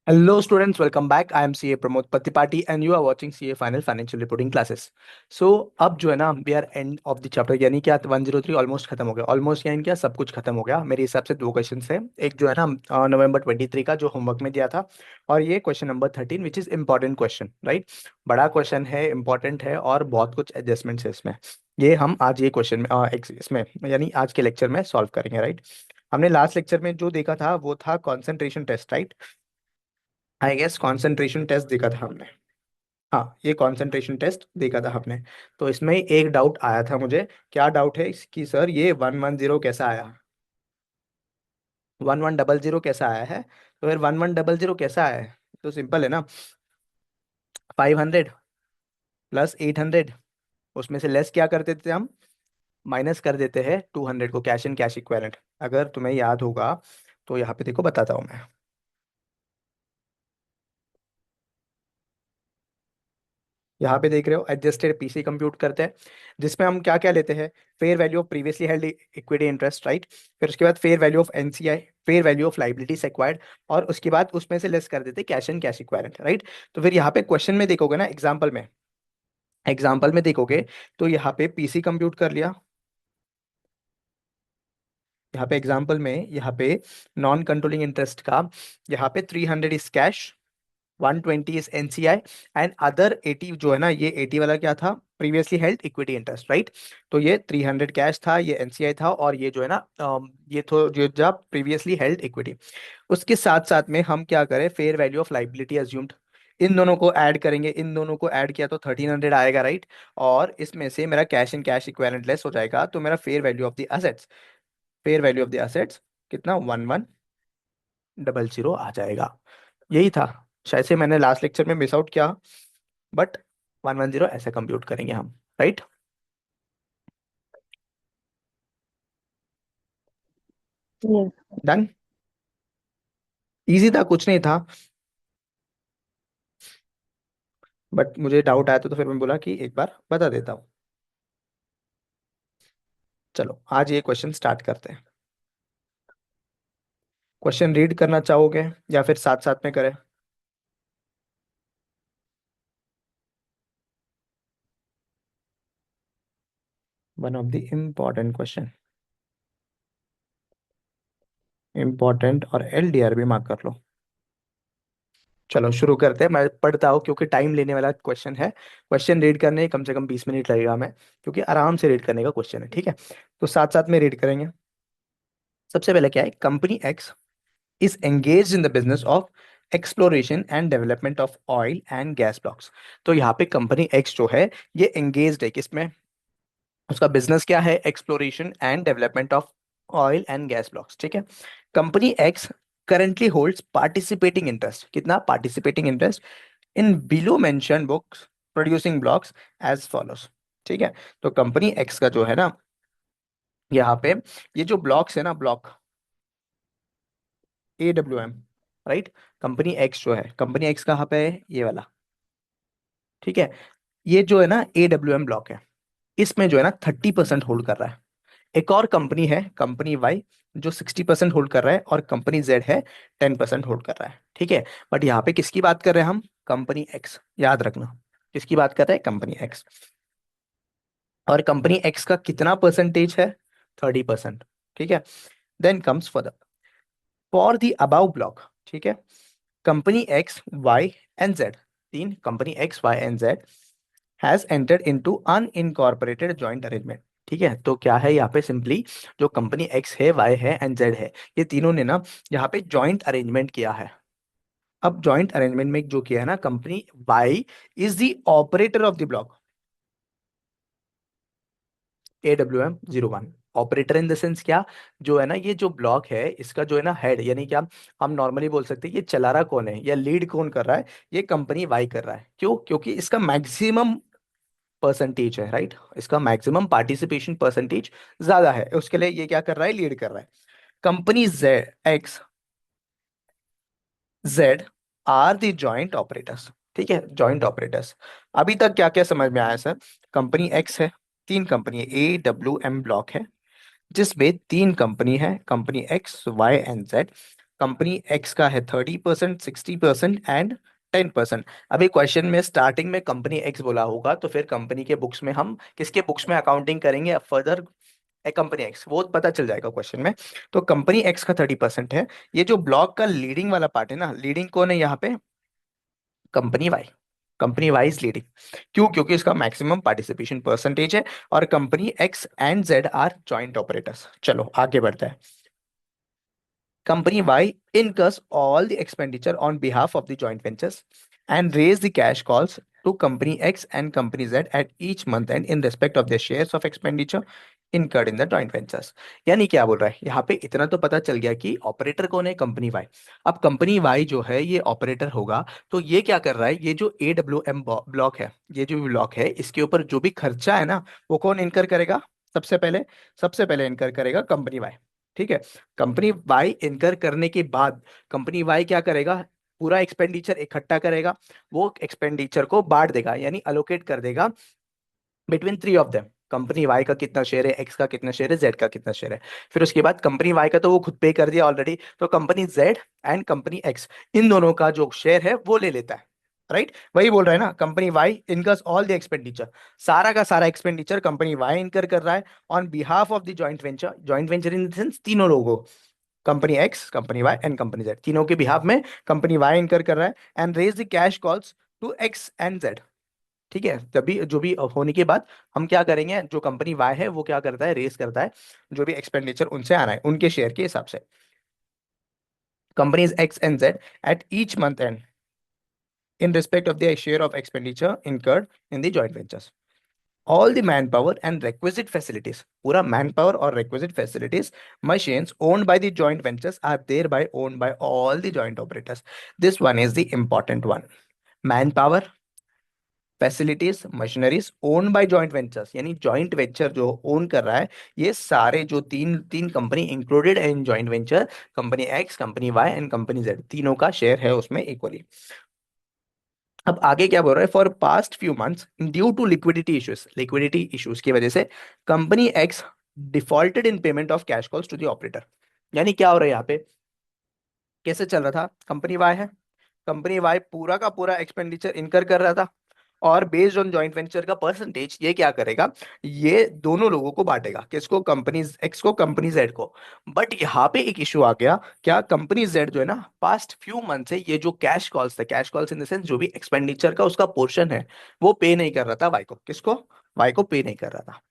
Hello students, welcome back. I am CA Pramod Patipati and you are watching CA Final Financial Reporting Classes. So अब जो है ना we are end of the chapter यानी क्या 103 almost खत्म हो गया ऑलमोस्ट यानी क्या सब कुछ खत्म हो गया मेरे हिसाब से। दो क्वेश्चन है, एक जो है ना नवंबर 23 का जो होमवर्क में दिया था, और ये question number 13 which is important question, right. बड़ा क्वेश्चन है, इंपॉर्टेंट है और बहुत कुछ एडजस्टमेंट्स है इसमें। ये हम आज ये क्वेश्चन में इसमें यानी आज के लेक्चर में सॉल्व करेंगे, राइट। हमने लास्ट लेक्चर में जो देखा था वो था concentration test, right. I guess concentration test देखा था हमने। हाँ, ये कॉन्सेंट्रेशन टेस्ट देखा था हमने। तो इसमें एक डाउट आया था मुझे। क्या डाउट है इसकी सर, ये 110 कैसा आया, 1100 कैसा आया है। तो फिर 1100 कैसा आया है, तो सिंपल है ना। 500 प्लस 800, उसमें से लेस क्या कर देते हम, माइनस कर देते हैं 200 को, कैश इन कैश इक्विवेलेंट। अगर तुम्हें याद होगा तो यहाँ पे देखो बताता हूँ मैं। यहाँ पे देख रहे हो एडजस्टेड पीसी कंप्यूट करते हैं, जिसमें हम क्या क्या लेते हैं, fair value of previously held equity interest, right. फिर उसके बाद fair value of NCI, fair value of liabilities acquired, और उसके बाद उसमें से लेस कर देते cash and cash equivalent, right. तो फिर यहाँ पे क्वेश्चन में देखोगे ना, एग्जाम्पल में देखोगे तो यहाँ पे पीसी कंप्यूट कर लिया। यहाँ पे एग्जाम्पल में यहाँ पे नॉन कंट्रोलिंग इंटरेस्ट का, यहाँ पे 300 is cash, 120 is NCI, and other 80 जो है ना, ये 80 वाला क्या था, previously held equity interest, right. तो ये 300 कैश था, ये एनसीआई था, और ये जो है ना ये तो जो जब प्रीवियसली हेल्ड इक्विटी। उसके साथ साथ में हम क्या करें, fair value of liability assumed, इन दोनों को ऐड करेंगे, इन दोनों को ऐड किया तो 1300 आएगा, राइट। और इसमें से मेरा cash in cash equivalent less हो जाएगा, तो मेरा fair value of the assets, fair value of the assets कितना, 1100 आ जाएगा। यही था, शायद से मैंने लास्ट लेक्चर में मिस आउट किया, बट 110 ऐसे कंप्यूट करेंगे हम, राइट। Yes. डन। इजी था, कुछ नहीं था, बट मुझे डाउट आया तो फिर मैं बोला कि एक बार बता देता हूँ। चलो आज ये क्वेश्चन स्टार्ट करते हैं। क्वेश्चन रीड करना चाहोगे या फिर साथ साथ में करें। One of the important question, important, और एलडीआर भी मार्क कर लो। चलो शुरू करते हैं, मैं पढ़ता हूँ क्योंकि टाइम लेने वाला क्वेश्चन है। क्वेश्चन रीड करने कम से कम 20 मिनट लगेगा हमें, क्योंकि आराम से रीड करने का क्वेश्चन है, ठीक है। तो साथ साथ में रीड करेंगे। सबसे पहले क्या है, company x is engaged in the business of exploration and development of oil and gas blocks। तो यहाँ पे कंपनी एक्स जो है, ये engaged है किसमें, उसका बिजनेस क्या है, exploration and development of oil and gas blocks, ठीक है। Company X currently holds participating interest, कितना participating interest, in below mention books producing blocks as follows, ठीक है। तो कंपनी एक्स का जो है ना, यहाँ पे ये जो ब्लॉक्स है ना, block AWM, right. Company X जो है, कंपनी एक्स कहाँ पे है, ये वाला, ठीक है। ये जो है ना AWM ब्लॉक है, इसमें जो है ना 30% होल्ड कर रहा है। एक और कंपनी है, कंपनी वाई, जो 60% होल्ड कर रहा है, और कंपनी जेड है 10% होल्ड कर रहा है, ठीक है। बट यहाँ पे किसकी बात कर रहे हैं हम, कंपनी एक्स, याद रखना किसकी बात कर रहे हैं, कंपनी एक्स। और कंपनी एक्स का कितना परसेंटेज है, 30%, ठीक है। Then comes for the above block, ठीक है। Company X Y and Z, तीन company X Y and Z has entered into unincorporated joint arrangement, ठीक है। तो क्या है यहाँ पे, सिंपली जो कंपनी एक्स है, वाई है एंड जेड है, ये तीनों ने ना यहाँ पे जॉइंट अरेंजमेंट किया है। अब जॉइंट अरेंजमेंट में जो किया है ना, company Y is the operator of the block AWM01। Operator in the sense क्या, जो है ना ये जो ब्लॉक है, इसका जो है ना हेड, यानी क्या, हम नॉर्मली बोल सकते हैं ये चला रहा कौन है या लीड कौन कर रहा है, ये कंपनी वाई कर रहा है। क्यों, क्योंकि इसका मैक्सिमम परसेंटेज है, राइट। इसका मैक्सिमम पार्टिसिपेशन परसेंटेज ज्यादा है, उसके लिए ये क्या कर रहा है, लीड कर रहा है। Company Z X Z are the joint operators, ठीक है, जॉइंट ऑपरेटर्स। अभी तक क्या क्या समझ में आया सर, कंपनी एक्स है, तीन कंपनी है, AWM ब्लॉक है, जिसमें तीन कंपनी है, company X Y and Z. Company X का है 30%, 60% एंड 10%। अभी क्वेश्चन में स्टार्टिंग में कंपनी एक्स बोला होगा तो फिर कंपनी के बुक्स में हम किसके बुक्स में अकाउंटिंग करेंगे फर्दर, कंपनी एक्स, वो पता चल जाएगा क्वेश्चन में। तो कंपनी एक्स का 30% है। ये जो ब्लॉक का लीडिंग वाला पार्ट है ना, लीडिंग कौन है यहाँ पे? Company Y. Company Y is leading. क्यों? क्योंकि इसका मैक्सिमम पार्टिसिपेशन परसेंटेज है और company X and Z are joint operators. चलो आगे बढ़ते हैं। Company Y incurs all the expenditure on behalf of the joint ventures and raise the cash calls to Company X and Company Z at each month and in respect of their shares of expenditure incurred in the joint ventures। यानी क्या बोल रहा है यहाँ पे? इतना तो पता चल गया कि ऑपरेटर कौन है, कंपनी वाई। अब कंपनी वाई जो है ये ऑपरेटर होगा, तो ये क्या कर रहा है? ये जो AWM ब्लॉक है, ये जो ब्लॉक है, इसके ऊपर जो भी खर्चा है ना, वो कौन इनकर करेगा? सबसे पहले इनकर करेगा कंपनी वाई। ठीक है। कंपनी वाई इनकर करने के बाद कंपनी वाई क्या करेगा? पूरा एक्सपेंडिचर इकट्ठा करेगा, वो एक्सपेंडिचर को बांट देगा, यानी अलोकेट कर देगा between three of them. Company Y का कितना शेयर है, एक्स का कितना शेयर है, जेड का कितना शेयर है। फिर उसके बाद कंपनी वाई का तो वो खुद पे कर दिया ऑलरेडी, तो company Z and company X, इन दोनों का जो शेयर है वो ले लेता है। राइट, वही बोल रहा है ना, company Y incurs all the expenditure. सारा का सारा एक्सपेंडिचर कंपनी वाई इनकर कर रहा है on behalf of the joint venture. Joint venture in the sense तीनों लोगों, company X, company Y and company Z, तीनों के बिहाफ में कंपनी वाई इनकर कर रहा है and raise the cash calls to X and Z. ठीक है, तभी जो भी होने के बाद हम क्या करेंगे, जो कंपनी वाई है वो क्या करता है, रेस करता है जो भी एक्सपेंडिचर उनसे आना है उनके शेयर के हिसाब से। Companies x and Z at each month and in respect of their share of expenditure incurred in the joint ventures, all the manpower and requisite facilities, पूरा manpower और requisite facilities, machines owned by the joint ventures are thereby owned by all the joint operators। this one is the important one। manpower, facilities, machineries own by joint ventures, यानी joint venture जो own कर रहा है, ये सारे जो तीन तीन कंपनी इंक्लूडेड है in joint venture, company X, company Y and company Z, तीनों का शेयर है उसमें इक्वली। अब आगे क्या बोल रहा है? For past few months due to liquidity issues की वजह से company X defaulted in payment of cash calls to the operator. यानी क्या हो रहा है यहाँ पे? कैसे चल रहा था? कंपनी वाई है, कंपनी वाई पूरा का पूरा एक्सपेंडिचर इनकर कर रहा था और बेस्ड ऑन जॉइंट वेंचर का परसेंटेज ये क्या करेगा, ये दोनों लोगों को बांटेगा। किसको? कंपनी एक्स को, कंपनी जेड को। बट यहाँ पे एक इशू आ गया, क्या? कंपनी जेड जो है ना, पास्ट फ्यू मंथ से ये जो कैश कॉल्स थे, cash calls in the sense जो भी एक्सपेंडिचर का उसका पोर्शन है, वो पे नहीं कर रहा था वाई को। किसको? वाई को पे नहीं कर रहा था।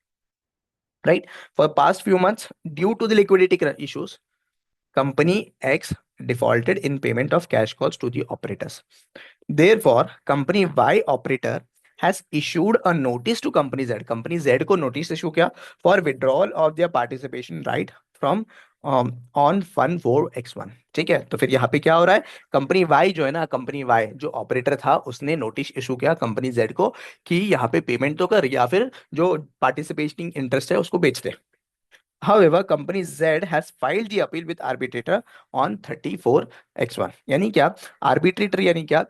Right. For past few months due to the liquidity issues company X defaulted in payment of cash calls to the operators। Therefore, company Y operator has issued a notice to company Z। company Z को notice issue किया for withdrawal of their participation right from on fund 4x1। ठीक है, तो फिर यहाँ पे क्या हो रहा है? कंपनी Y जो है ना, कंपनी Y जो ऑपरेटर था, उसने नोटिस इशू किया कंपनी Z को कि यहाँ पे पेमेंट तो कर, या फिर जो पार्टिसिपेटिंग इंटरेस्ट है उसको बेच दे। However, company Z has filed the appeal with arbitrator on 34x1। यानी क्या? आर्बिट्रेटर यानी क्या?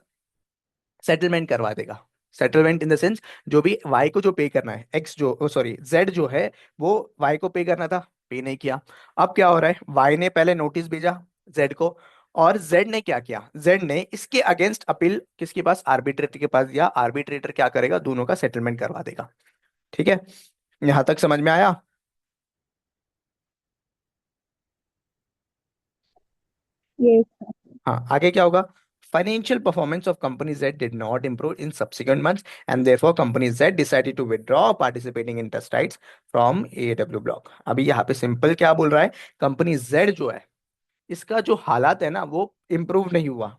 सेटलमेंट करवा देगा। सेटलमेंट इन द सेंस जो भी वाई को जो पे करना है, एक्स जो, सॉरी, जेड जो है, वो वाई को पे करना था, पे नहीं किया। अब क्या हो रहा है? वाई ने पहले नोटिस भेजा जेड को, और जेड ने क्या किया? जेड ने इसके अगेंस्ट अपील किसके पास? आर्बिट्रेटर के पास दिया। आर्बिट्रेटर क्या करेगा? दोनों का सेटलमेंट करवा देगा। ठीक है, यहां तक समझ में आया? Yes। हाँ, आगे क्या होगा? Financial performance of company Z did not improve in subsequent months and therefore company Z decided to withdraw participating interest rights from AW block। अभी यहाँ पे सिंपल क्या बोल रहा है? कंपनी Z जो है, इसका जो हालात है ना, वो इम्प्रूव नहीं हुआ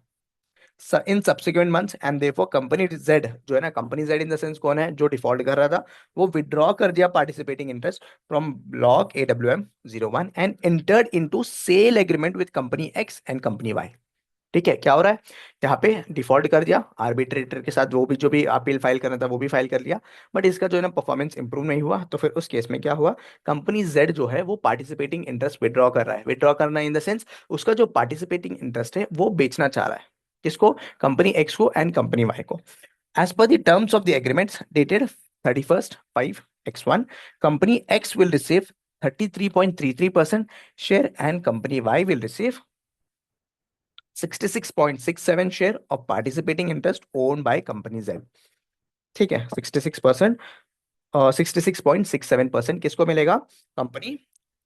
in subsequent months and therefore company Z जो है ना, company Z in the sense कौन है? जो डिफॉल्ट कर रहा था, वो विड्रॉ कर दिया participating interest from block AWM01 and entered into sale agreement with company X and company Y. ठीक है, क्या हो रहा है यहाँ पे? डिफॉल्ट कर दिया आर्बिट्रेटर के साथ, वो भी जो भी अपील फाइल करना था वो भी फाइल कर लिया, बट इसका जो है ना परफॉर्मेंस इंप्रूव नहीं हुआ। तो फिर उस केस में क्या हुआ? कंपनी जेड जो है वो पार्टिसिपेटिंग इंटरेस्ट विड्रॉ कर रहा है। विड्रॉ करना इन द सेंस उसका जो पार्टिसिपेटिंग इंटरेस्ट है वो बेचना चाह रहा है। किसको? कंपनी एक्स को एंड कंपनी वाई को। As per the terms of the agreements dated 31/5x1, company X will receive 33.33% share and company Y will receive 66.67 share of participating interest owned by company Z. ठीक है, 66%, 66.67% किसको मिलेगा? Company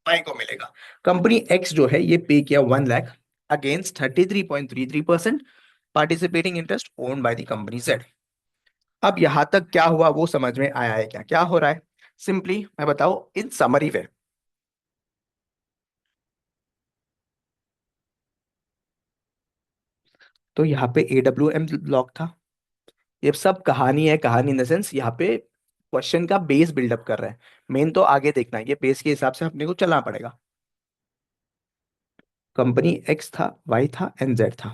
Y को मिलेगा। Company X जो है ये पे किया 1 lakh against 33.33% participating interest owned by the company Z. अब यहां तक क्या हुआ वो समझ में आया है? क्या क्या हो रहा है? सिंपली मैं बताऊं इन समरी वे। तो यहाँ पे एडब्ल्यू एम ब्लॉक था। ये सब कहानी है, कहानी इन द सेंस यहाँ पे क्वेश्चन का बेस बिल्डअप कर रहा है। मेन तो आगे देखना है, ये बेस के हिसाब से अपने को चलना पड़ेगा। कंपनी एक्स था, वाई था एंड जेड था,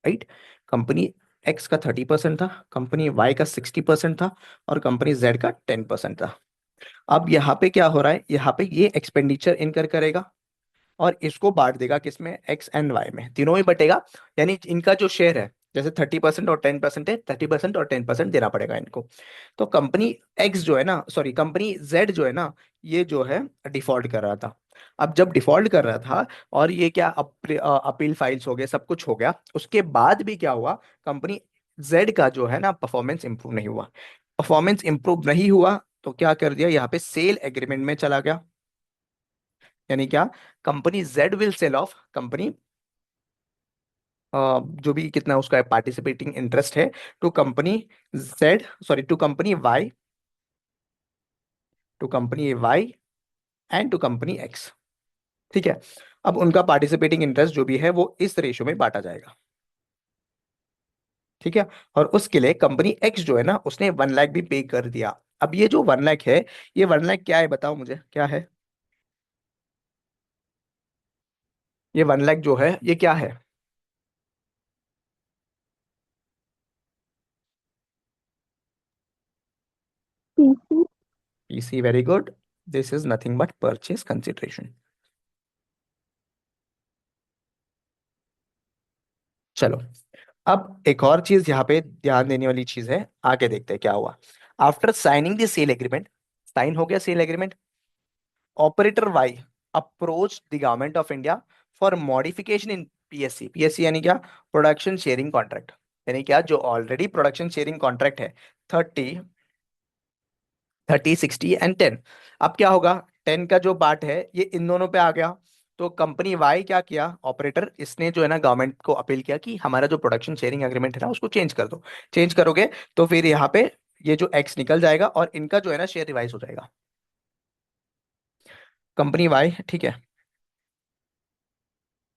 राइट। कंपनी एक्स का 30% था, कंपनी वाई का 60% था, और कंपनी जेड का 10% था। अब यहाँ पे क्या हो रहा है? यहाँ पे ये एक्सपेंडिचर इनकर करेगा और इसको बांट देगा किसमें? एक्स एंड वाई में, तीनों ही बटेगा। यानी इनका जो शेयर है, जैसे 30% और 10% है, 30% और 10% देना पड़ेगा इनको। तो कंपनी एक्स जो है ना, सॉरी कंपनी जेड जो है ना, ये जो है डिफॉल्ट कर रहा था। अब जब डिफॉल्ट कर रहा था और ये क्या अपील फाइल्स हो गए, सब कुछ हो गया, उसके बाद भी क्या हुआ? कंपनी जेड का जो है ना परफॉर्मेंस इंप्रूव नहीं हुआ। परफॉर्मेंस इंप्रूव नहीं हुआ तो क्या कर दिया? यहाँ पे सेल एग्रीमेंट में चला गया। यानी क्या? Company Z will sell off company, जो भी कितना उसका पार्टिसिपेटिंग इंटरेस्ट है, to company Z, sorry to company Y, to company Y and to company X. ठीक है। अब उनका पार्टिसिपेटिंग इंटरेस्ट जो भी है वो इस रेशियो में बांटा जाएगा। ठीक है। और उसके लिए कंपनी एक्स जो है ना, उसने 1 लाख भी पे कर दिया। अब ये जो 1 लाख है, ये 1 लाख क्या है बताओ मुझे, क्या है? ये 1 लाख जो है ये क्या है? PC. PC, very good. This is nothing but purchase consideration. चलो, अब एक और चीज यहाँ पे ध्यान देने वाली चीज है, आगे देखते हैं क्या हुआ। After signing the sale agreement, sign हो गया sale agreement, operator Y approach the government of India for modification in PSC. PSC यानी क्या? Production sharing contract. यानी क्या? जो ऑलरेडी प्रोडक्शन शेयरिंग कॉन्ट्रैक्ट है, 30, 30, 60 एंड 10। अब क्या होगा? 10 का जो पार्ट है ये इन दोनों पे आ गया। तो कंपनी वाई क्या किया? ऑपरेटर, इसने जो है ना गवर्नमेंट को अपील किया कि हमारा जो प्रोडक्शन शेयरिंग एग्रीमेंट है ना उसको चेंज कर दो। चेंज करोगे तो फिर यहाँ पे ये जो एक्स निकल जाएगा और इनका जो है ना शेयर रिवाइज हो जाएगा। कंपनी वाई, ठीक है,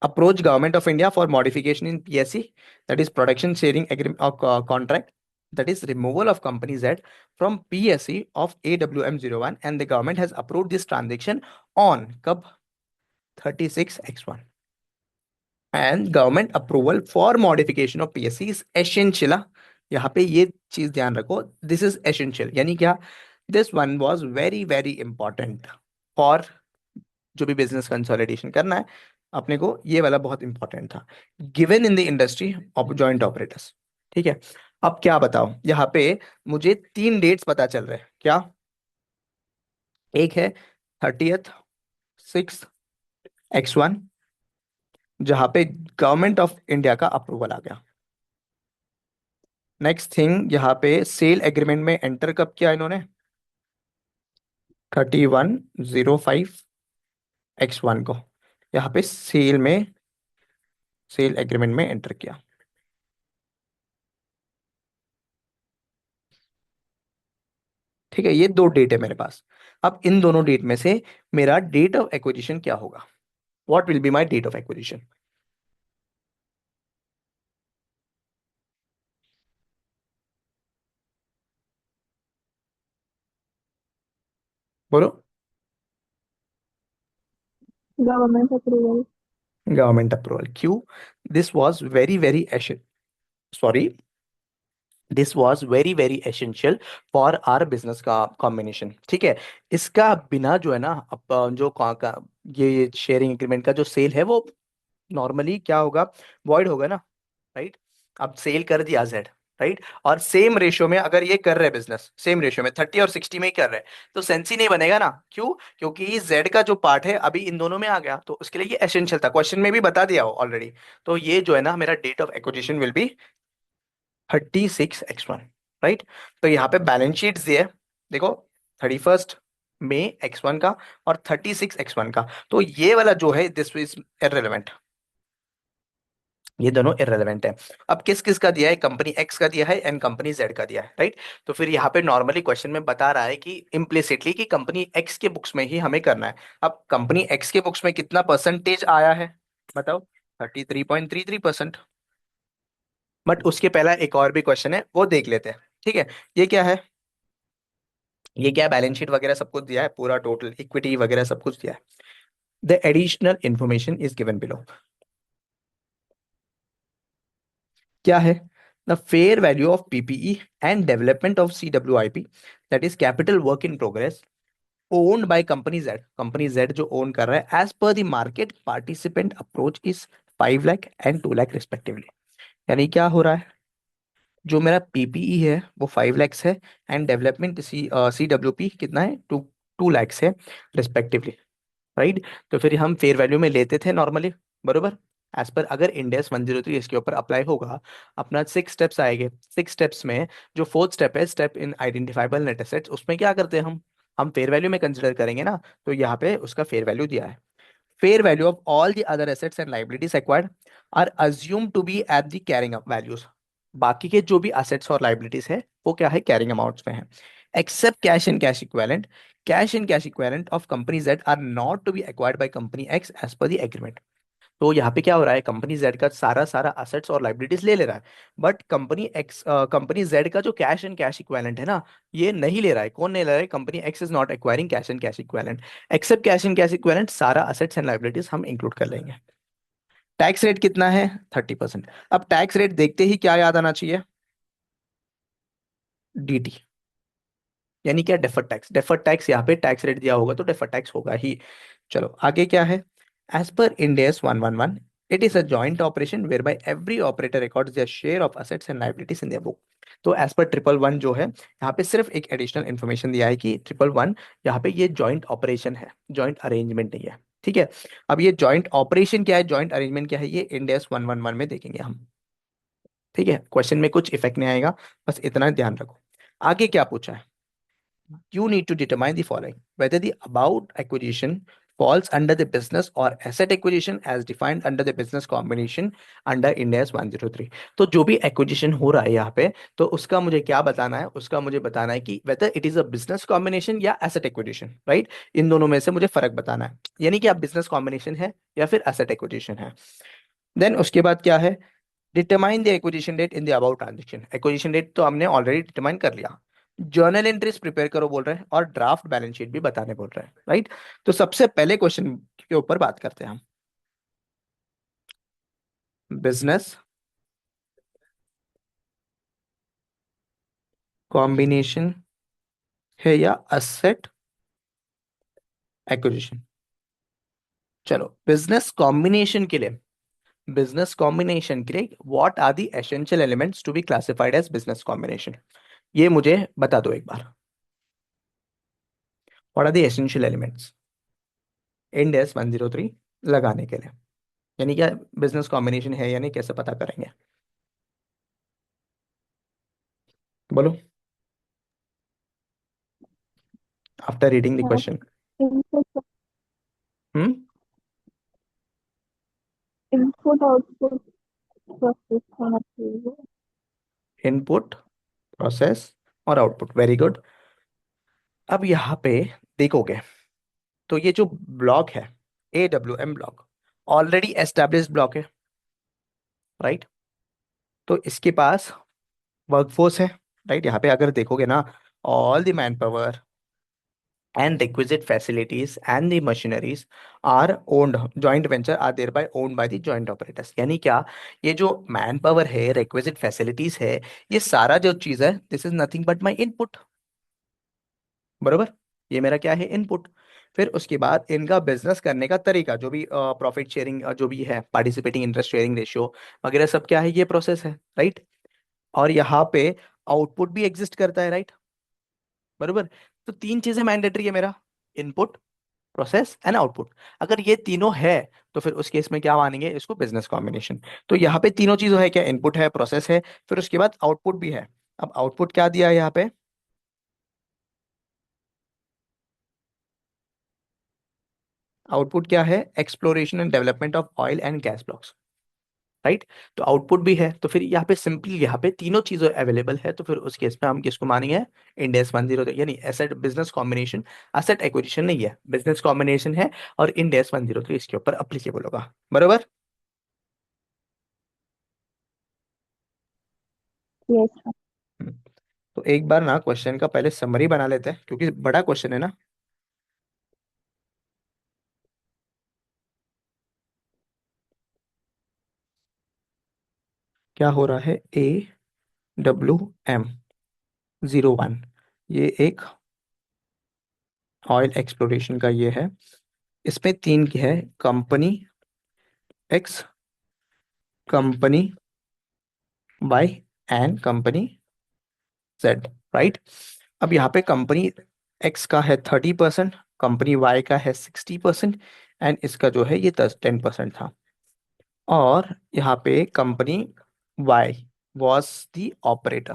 approach government of India for modification in PSC, that is production sharing agreement contract, that is removal of company Z from PSE of AWM01, and the government has approved this transaction on कब? 36x1, and government approval for modification of PSE is essential। यहाँ पे ये चीज ध्यान रखो, this is essential. यानी क्या? This one was very very important for, जो भी बिजनेस कंसोलिडेशन करना है अपने को, ये वाला बहुत इंपॉर्टेंट था, given in the industry of joint operators. ठीक है। अब क्या बताओ यहाँ पे? मुझे 3 डेट्स पता चल रहे हैं। क्या? एक है 30th 6x1, जहां पे गवर्नमेंट ऑफ इंडिया का अप्रूवल आ गया। नेक्स्ट थिंग, यहाँ पे सेल एग्रीमेंट में एंटर कब किया इन्होंने? 31/05/X1 को यहाँ पे सेल में, सेल एग्रीमेंट में एंटर किया। ठीक है, ये 2 डेट है मेरे पास। अब इन दोनों डेट में से मेरा डेट ऑफ एक्विजिशन क्या होगा? What will be my date of acquisition? बोलो। Government approval. Government approval. क्यों? This was very very, sorry, this was very very essential for our business का कॉम्बिनेशन। ठीक है। इसका बिना जो है ना, जो ये शेयरिंग एग्रीमेंट का जो सेल है वो नॉर्मली क्या होगा? वॉइड होगा ना, राइट। अब सेल कर दिया जेड, राइट। और सेम रेशियो में अगर ये कर रहे हैं बिजनेस, सेम रेशियो में 30 और 60 में ही कर रहे हैं, तो सेंस ही नहीं बनेगा ना। क्यों? क्योंकि जेड का जो पार्ट है अभी इन दोनों में आ गया, तो उसके लिए ये एसेंशियल था, क्वेश्चन में भी बता दिया हो ऑलरेडी। तो ये जो है ना, मेरा date of acquisition will be 36x1। Right. तो यहाँ पे बैलेंस शीट दिए, देखो, 31 मई x1 का और 36x1 का। तो ये वाला जो है दिस इज इररिलेवेंट, ये दोनों इररेलेवेंट है। अब किस किस का दिया है? कंपनी एक्स का दिया है एंड कंपनी जेड का दिया है, राइट। तो फिर यहाँ पे नॉर्मली क्वेश्चन में बता रहा है कि इम्प्लिसिटली कि कंपनी एक्स के बुक्स में ही हमें करना है। अब कंपनी एक्स के बुक्स में कितना परसेंटेज आया है बताओ? 33.33%। बट उसके पहला एक और भी क्वेश्चन है, वो देख लेते हैं। ठीक है। ये क्या है? ये क्या है? बैलेंस शीट वगैरह सब कुछ दिया है, पूरा टोटल इक्विटी वगैरह सब कुछ दिया है। The additional information is given below. क्या है? The fair value of PPE and development of CWIP, that is capital work in progress, owned by company Z. Company Z जो ओन कर रहा है, as per the market participant approach is 5 lakh and 2 lakh respectively. यानी क्या हो रहा है? जो मेरा पीपीई है वो 5 लैक्स है, एंड डेवलपमेंट CWP कितना है? 2 लैक्स है रिस्पेक्टिवली, राइट। तो फिर हम फेयर वैल्यू में लेते थे नॉर्मली, बरोबर। एज पर अगर इंडेक्स 103 इसके ऊपर अप्लाई होगा, अपना 6 स्टेप्स आएंगे। 6 स्टेप्स में जो फोर्थ स्टेप है, step in identifiable net assets, उसमें क्या करते हैं हम फेयर वैल्यू में कंसिडर करेंगे ना। तो यहाँ पे उसका फेयर वैल्यू दिया है। Fair value of all the other assets and liabilities acquired are assume to be at the carrying values. बाकी के जो भी असेट्स और लाइबिलिटीज है वो क्या है? कैरिंग अमाउंट्स में है। Except cash and cash equivalent, cash and cash equivalent of company Z are not to be acquired by company X as per the agreement. तो यहाँ पे क्या हो रहा है? कंपनी जेड का सारा सारा असेट्स और लाइबिलिटीज ले ले रहा है, बट कंपनी जेड का जो कैश एंड कैश इक्विवेलेंट है ना, ये नहीं ले रहा है। कौन नहीं ले रहा है? Company X is not acquiring cash and cash equivalent. Except cash and cash equivalent, सारा असेट्स एंड लाइबिलिटीज हम इंक्लूड कर लेंगे। टैक्स रेट कितना है? 30%। अब टैक्स रेट देखते ही क्या याद आना चाहिए? DT, यानी क्या? Deferred tax. डेफर्ड टैक्स यहाँ पे टैक्स रेट दिया होगा तो डेफर्ड टैक्स होगा ही। चलो आगे क्या है? As per Ind AS 111, it is a joint operation whereby every operator records their share of assets and liabilities in their book. तो एज पर 111 जो है, यहाँ पे सिर्फ एक एडिशनल इन्फॉर्मेशन दिया है कि 111 यहाँ पे ये जॉइंट ऑपरेशन है, जॉइंट अरेंजमेंट नहीं है। ठीक है। अब ये जॉइंट ऑपरेशन क्या है, जॉइंट अरेंजमेंट क्या है, ये इंड एस 111 में देखेंगे हम। ठीक है। क्वेश्चन में कुछ इफेक्ट नहीं आएगा, बस इतना ध्यान रखो। आगे क्या पूछा है? You need to determine the following: whether the above acquisition falls under the business or asset acquisition as defined under the business combination under Ind AS 103। तो जो भी एक्विजिशन हो रहा है यहाँ पे, तो उसका मुझे क्या बताना है? उसका मुझे बताना है कि whether it is a business combination या asset acquisition, राइट। इन दोनों में से मुझे फर्क बताना है, यानी कि आप बिजनेस कॉम्बिनेशन है या फिर एसेट एक्विजिशन है। देन उसके बाद क्या है? Determine the acquisition date in the about transaction. Acquisition date तो हमने ऑलरेडी डिटरमाइन कर लिया। जर्नल एंट्रीज प्रिपेयर करो बोल रहे हैं, और ड्राफ्ट बैलेंस शीट भी बताने बोल रहे हैं, राइट। तो सबसे पहले क्वेश्चन के ऊपर बात करते हैं हम। बिजनेस कॉम्बिनेशन है या असेट एक्विजिशन? चलो, बिजनेस कॉम्बिनेशन के लिए what are the essential elements to be classified as business combination? ये मुझे बता दो एक बार। What are the essential elements Ind AS 103 लगाने के लिए? यानी क्या बिजनेस कॉम्बिनेशन है, यानी कैसे पता करेंगे? बोलो, after reading the question. Input hmm. Input output process होना चाहिए। इनपुट, प्रोसेस और आउटपुट, वेरी गुड। अब यहाँ पे देखोगे तो ये जो ब्लॉक है, AWM block, already established block है, राइट। तो इसके पास वर्कफोर्स है, राइट। यहाँ पे अगर देखोगे ना, all the man power and requisite facilities and the machineries are owned, joint venture are thereby owned by the joint operators। यानी क्या? ये जो मैन पावर है, requisite facilities है, ये सारा जो चीज है, this is nothing but my input, बरोबर। ये मेरा क्या है? इनपुट। फिर उसके बाद इनका बिजनेस करने का तरीका, जो भी प्रॉफिट शेयरिंग जो भी है, पार्टिसिपेटिंग इंटरेस्ट शेयरिंग रेशियो वगैरह सब क्या है? ये प्रोसेस है, राइट। और यहाँ पे आउटपुट भी एग्जिस्ट करता है, राइट? बरोबर। तो तीन चीजें मैंडेटरी है मेरा, इनपुट, प्रोसेस एंड आउटपुट। अगर ये तीनों है तो फिर उस केस में क्या मानेंगे इसको, बिजनेस कॉम्बिनेशन। तो यहाँ पे तीनों चीजों है क्या, इनपुट है, प्रोसेस है, फिर उसके बाद आउटपुट भी है। अब आउटपुट क्या दिया है यहाँ पे, आउटपुट क्या है, exploration and development of oil and gas blocks, right? तो आउटपुट भी है, तो फिर यहाँ पे सिंपली यहाँ पे तीनों चीजें अवेलेबल है, तो फिर उस केस में हम किसको मानेंगे, इंडेस 10, यानी asset business combination. Asset acquisition नहीं है, बिजनेस कॉम्बिनेशन है, और इंडेस 103 इसके ऊपर अप्लीकेबल होगा। बरोबर। Yes sir. हम्म, तो एक बार ना क्वेश्चन का पहले समरी बना लेते हैं, क्योंकि बड़ा क्वेश्चन है ना। क्या हो रहा है, AWM 01, ये एक ऑयल एक्सप्लोरेशन का ये है। इसमें तीन की है, company X, company Y and company Z, right? अब यहाँ पे कंपनी एक्स का है 30%, कंपनी वाई का है 60%, एंड इसका जो है ये 10% था। और यहाँ पे company Y was the operator,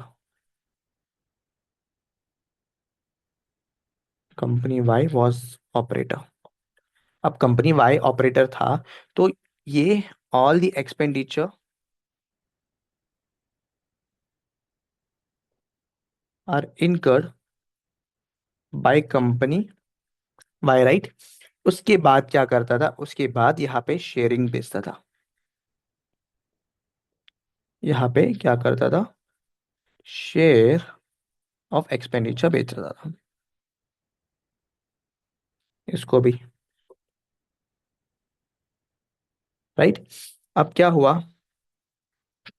company Y was operator. अब कंपनी वाई ऑपरेटर था, तो ये all the expenditure are incurred by company Y, right? उसके बाद क्या करता था, उसके बाद यहाँ पे शेयरिंग बेचता था, यहाँ पे क्या करता था, शेयर ऑफ एक्सपेंडिचर बेच रहा था, इसको भी, राइट? अब क्या हुआ,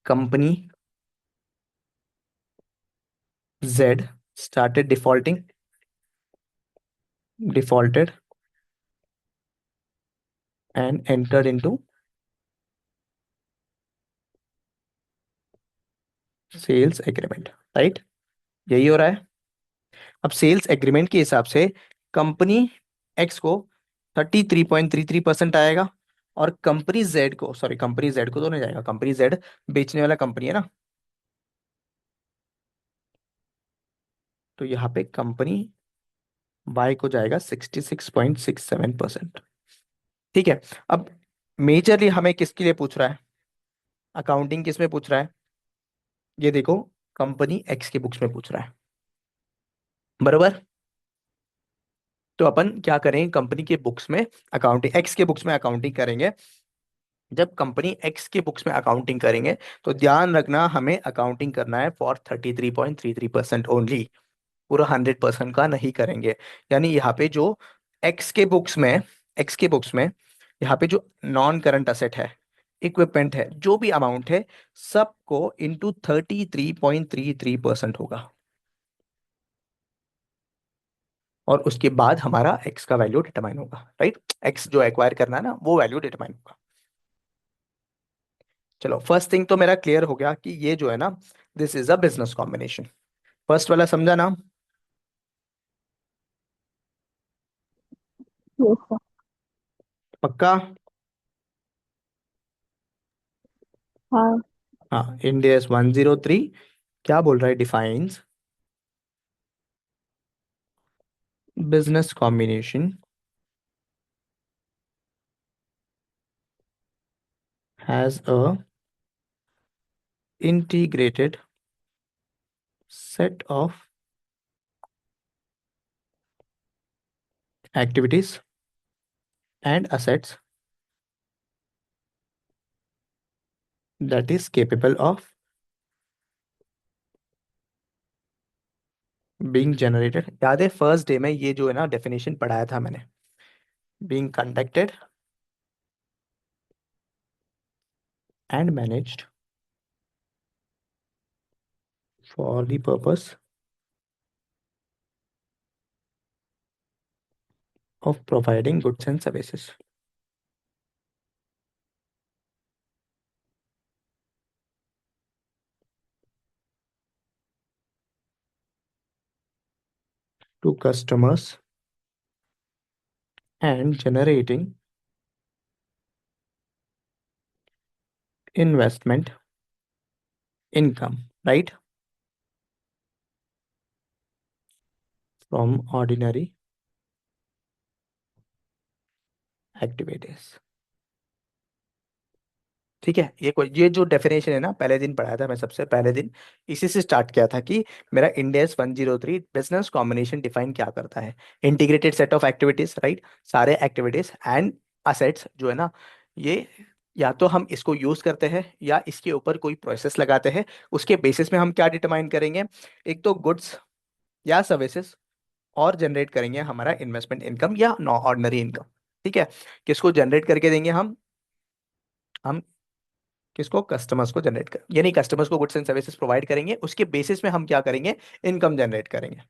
company Z started defaulting, defaulted and entered into sales agreement, right? यही हो रहा है। अब सेल्स एग्रीमेंट के हिसाब से कंपनी एक्स को 33.33% आएगा, और कंपनी जेड को, सॉरी कंपनी जेड को तो नहीं जाएगा, कंपनी जेड बेचने वाला कंपनी है ना, तो यहाँ पे कंपनी वाई को जाएगा 66.67%। ठीक है। अब मेजरली हमें किसके लिए पूछ रहा है, अकाउंटिंग किस में पूछ रहा है, ये देखो, कंपनी एक्स के बुक्स में पूछ रहा है। बरोबर। तो अपन क्या करेंगे, कंपनी के बुक्स में अकाउंटिंग, एक्स के बुक्स में अकाउंटिंग करेंगे। जब कंपनी एक्स के बुक्स में अकाउंटिंग करेंगे तो ध्यान रखना, हमें अकाउंटिंग करना है फॉर 33.33% ओनली, पूरा 100% का नहीं करेंगे। यानी यहाँ पे जो एक्स के बुक्स में, एक्स के बुक्स में यहाँ पे जो नॉन करंट असेट है, इक्विपमेंट है, जो भी अमाउंट है, सबको इंटू 33.33% होगा, और उसके बाद हमारा एक्स का वैल्यू डिटरमाइन होगा, राइट? एक्स जो एक्वायर करना है ना, वो वैल्यू डिटरमाइन होगा। चलो, फर्स्ट थिंग तो मेरा क्लियर हो गया कि ये जो है ना, this is a business combination. First वाला समझा ना? Yes sir. पक्का? हाँ। हाँ, इंडेस 103 क्या बोल रहा है, defines business combination has a integrated set of activities and assets that is capable of being generated. याद है फर्स्ट डे में ये जो है ना डेफिनेशन पढ़ाया था मैंने, being conducted and managed for the purpose of providing goods and services. to customers and generating investment income, right? From ordinary activities. ठीक है, ये जो डेफिनेशन है ना, पहले दिन पढ़ाया था मैं, सबसे पहले दिन इसी से स्टार्ट किया था कि मेरा इंडेस 103 बिजनेस कॉम्बिनेशन डिफाइन क्या करता है। Integrated set of activities, right, सारे एक्टिविटीज एंड असेट्स जो है ना, ये या तो हम इसको यूज करते हैं या इसके ऊपर कोई प्रोसेस लगाते हैं। उसके बेसिस में हम क्या डिटरमाइन करेंगे, एक तो गुड्स या सर्विसेज, और जनरेट करेंगे हमारा इन्वेस्टमेंट इनकम या नॉन ऑर्डिनरी इनकम। ठीक है, किसको जनरेट करके देंगे हम किसको, कस्टमर्स को जनरेट कर, यानी कस्टमर्स को गुड्स एंड सर्विसेज प्रोवाइड करेंगे, उसके बेसिस में हम क्या करेंगे, इनकम जनरेट करेंगे,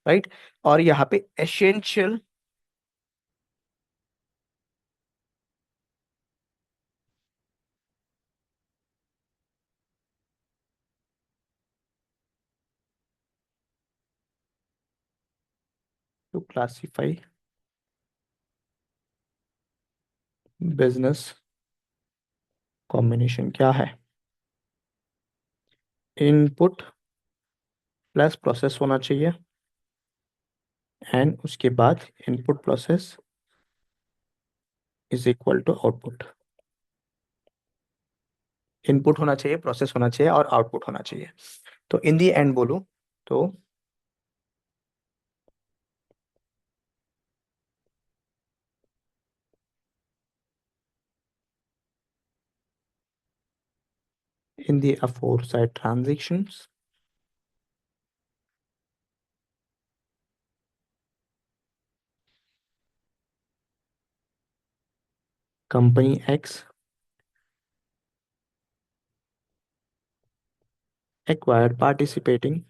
राइट। और यहाँ पे essential to classify business combination क्या है, इनपुट प्लस प्रोसेस होना चाहिए, एंड उसके बाद input process is equal to output. Input होना चाहिए, प्रोसेस होना चाहिए और आउटपुट होना चाहिए। तो इन दी एंड बोलूं तो in the aforesaid transactions, company X acquired participating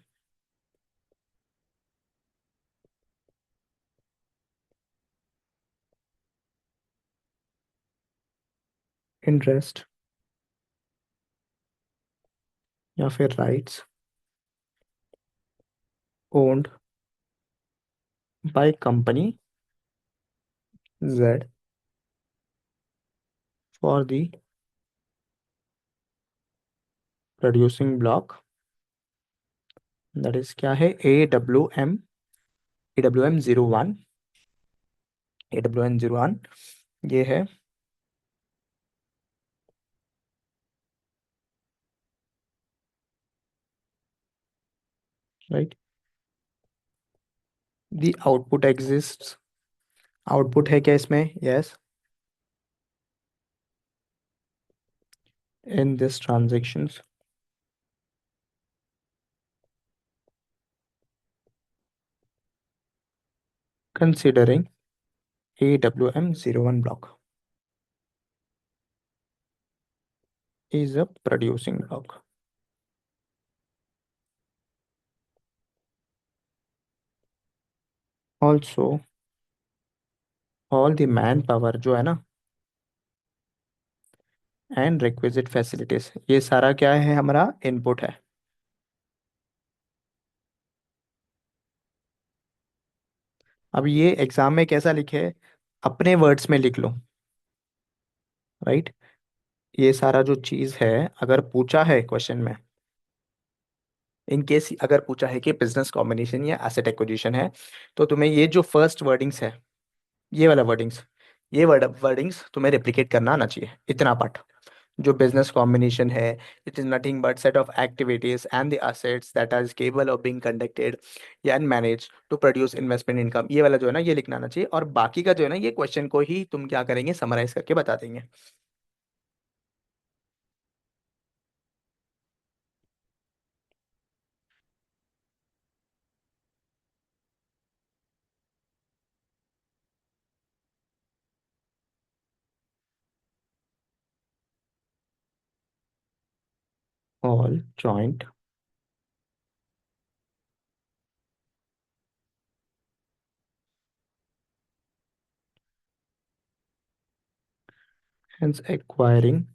interest या फिर rights owned by company Z for the producing block, that is क्या है, AWM 01, AWM 01 ये है, right. The output exist, output है क्या इसमें, yes, in this transactions considering AWM 01 block is a producing block. Also all the manpower जो है ना एंड रिक्विजिट फैसिलिटीज, ये सारा क्या है, हमारा इनपुट है। अब ये एग्जाम में कैसा लिखे, अपने वर्ड्स में लिख लो, राइट। ये सारा जो चीज है, अगर पूछा है क्वेश्चन में, इन केस अगर पूछा है कि बिजनेस कॉम्बिनेशन या एसेट एक्विजिशन है, तो तुम्हें ये जो फर्स्ट वर्डिंग्स है, ये वाला वर्डिंग्स, ये वर्डिंग्स तुम्हें रिप्लिकेट करना आना चाहिए, इतना पार्ट। जो बिजनेस कॉम्बिनेशन है, it is nothing but set of activities and the assets that are capable of being conducted and manage to produce investment income, ये वाला जो है ना, ये लिखना आना चाहिए। और बाकी का जो है ना, ये क्वेश्चन को ही तुम क्या करेंगे, समराइज करके बता देंगे। All joint hence acquiring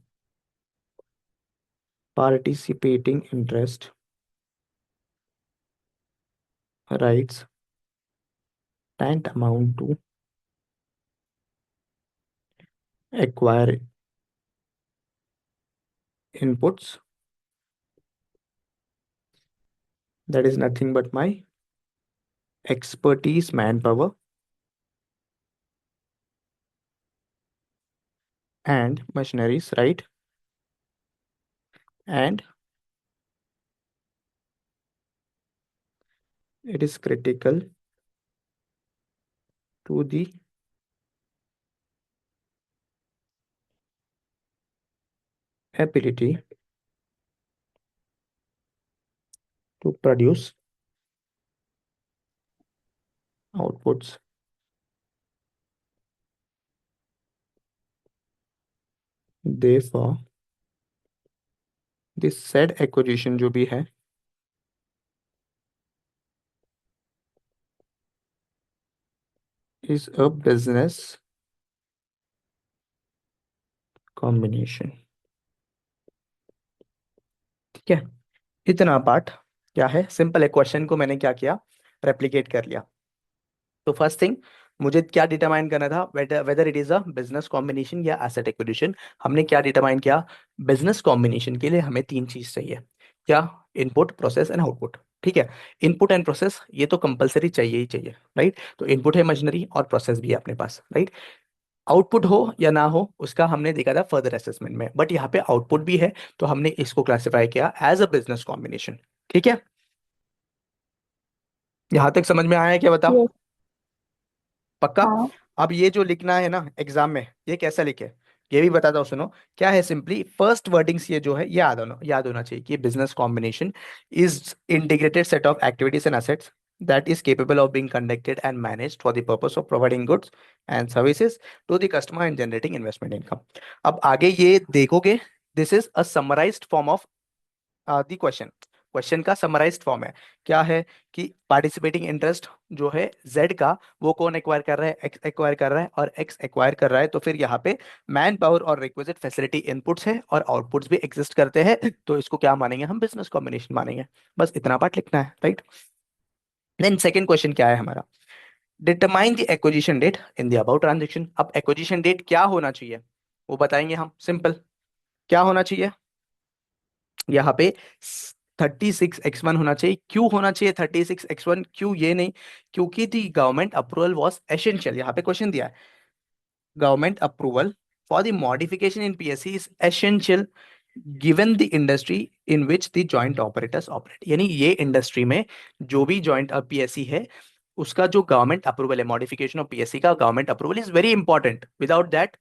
participating interest rights tantamount to acquire inputs, that is nothing but my expertise, manpower, and machineries, right? And it is critical to the ability to produce outputs. Therefore, this said acquisition जो भी है is a business combination. ठीक है, इतना part क्या है, simple है। Question को मैंने क्या किया, रेप्लिकेट कर लिया। तो फर्स्ट थिंग, मुझे क्या डिटरमाइन करना था, whether whether it is a business combination या एसेट एक्विजिशन। हमने क्या डिटरमाइन किया, बिजनेस कॉम्बिनेशन के लिए हमें तीन चीज चाहिए। क्या? Input, process and output. ठीक है, इनपुट एंड प्रोसेस ये तो कंपलसरी चाहिए ही चाहिए, राइट। तो इनपुट है मशीनरी और प्रोसेस भी है अपने पास, राइट। आउटपुट हो या ना हो उसका हमने देखा था फर्दर असेसमेंट में, बट यहाँ पे आउटपुट भी है, तो हमने इसको क्लासिफाई किया एज अ बिजनेस कॉम्बिनेशन। ठीक है, यहां तक समझ में आया है क्या, बताओ? यस। पक्का? हाँ। अब ये जो लिखना है ना एग्जाम में, ये कैसा लिखे, ये भी बताता हूँ, सुनो। क्या है, सिंपली फर्स्ट वर्डिंग्स ये जो है ये याद होना चाहिए कि business combination is integrated set of activities and assets that is capable of being conducted and managed for the purpose of providing goods and services to the customer and generating investment income। अब आगे ये देखोगे, this is a summarised form of the question. Question का summarised form है। क्या है कि participating interest जो है जेड का, वो कौन एक्वायर कर रहा है, एक्स एक्वायर कर रहा है, और एक्स एक्वायर कर रहा है। तो फिर यहाँ पे मैन पावर और रिक्विजिट फैसिलिटी इनपुट्स है और आउटपुट्स भी एग्जिस्ट करते हैं, तो इसको क्या मानेंगे हम, बिजनेस कॉम्बिनेशन मानेंगे। बस इतना पार्ट लिखना है, राइट। देन सेकंड क्वेश्चन क्या है हमारा, determine the acquisition date in the about transaction. अब एक्विजिशन डेट क्या होना चाहिए वो बताएंगे हम, सिंपल। क्या होना चाहिए यहाँ पे, 36x1 होना चाहिए। क्यों होना चाहिए 36x1, क्यों ये नहीं, क्योंकि दी गवर्नमेंट अप्रूवल वॉज एसेंशियल। यहाँ पे क्वेश्चन दिया है, government approval for the modification in PSC is essential given the industry in which the joint operators operate. यानी ये इंडस्ट्री में जो भी जॉइंट पीएससी है, उसका जो गवर्नमेंट अप्रूवल है, मॉडिफिकेशन ऑफ पीएससी का government approval is very important. Without that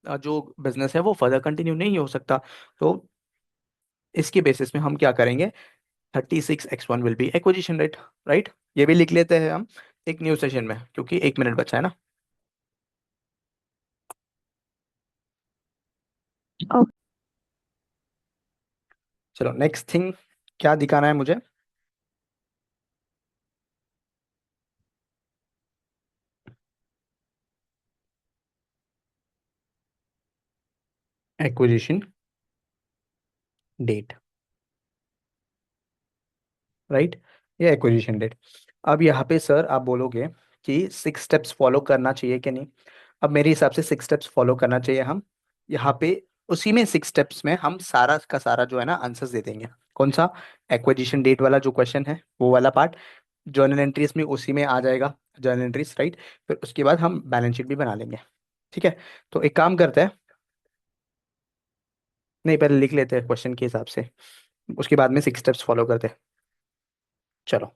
जो बिजनेस है वो फर्दर कंटिन्यू नहीं हो सकता। तो इसके बेसिस में हम क्या करेंगे, 36x1 will be acquisition rate, right. ये भी लिख लेते हैं हम एक न्यू सेशन में, क्योंकि 1 मिनट बचा है ना। ओके। चलो नेक्स्ट थिंग, क्या दिखाना है मुझे, एक्विजिशन डेट, राइट। ये एक्विजिशन डेट। अब यहाँ पे सर आप बोलोगे कि 6 स्टेप्स फॉलो करना चाहिए कि नहीं। अब मेरे हिसाब से 6 स्टेप्स फॉलो करना चाहिए हम। यहाँ पे उसी में 6 स्टेप्स में हम सारा का सारा जो है ना आंसर्स दे देंगे। कौन सा, एक्विजिशन डेट वाला जो क्वेश्चन है वो वाला पार्ट, जर्नल एंट्रीज में उसी में आ जाएगा, जर्नल एंट्रीज, राइट। फिर उसके बाद हम बैलेंस शीट भी बना लेंगे। ठीक है, तो एक काम करते हैं, नहीं पहले लिख लेते हैं क्वेश्चन के हिसाब से, उसके बाद में 6 स्टेप्स फॉलो करते हैं। चलो,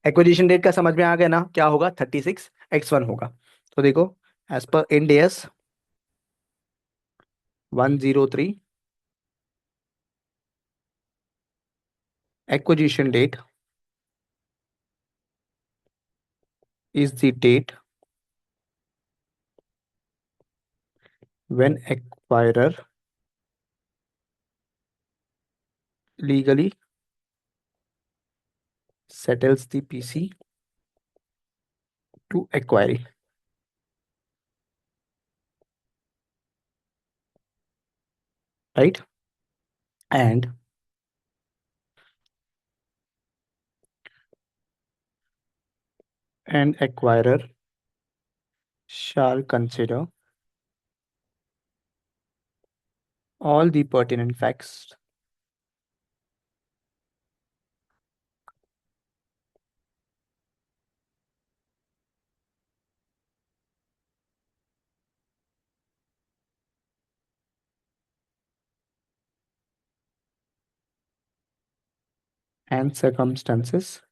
एक्विजिशन डेट का समझ में आ गया ना, क्या होगा, 36x1 होगा। तो देखो, as per Ind AS 103, acquisition date is the date when acquirer legally settles the PC to acquire, right? And and acquirer shall consider all the pertinent facts and circumstances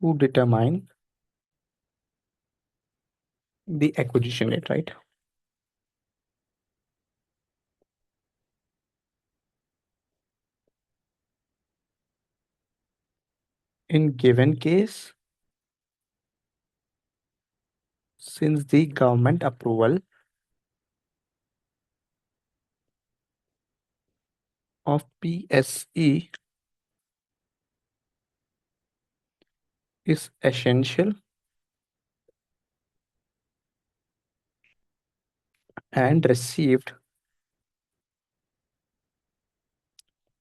to determine the acquisition rate, right? In given case, since the government approval of PSE is essential and received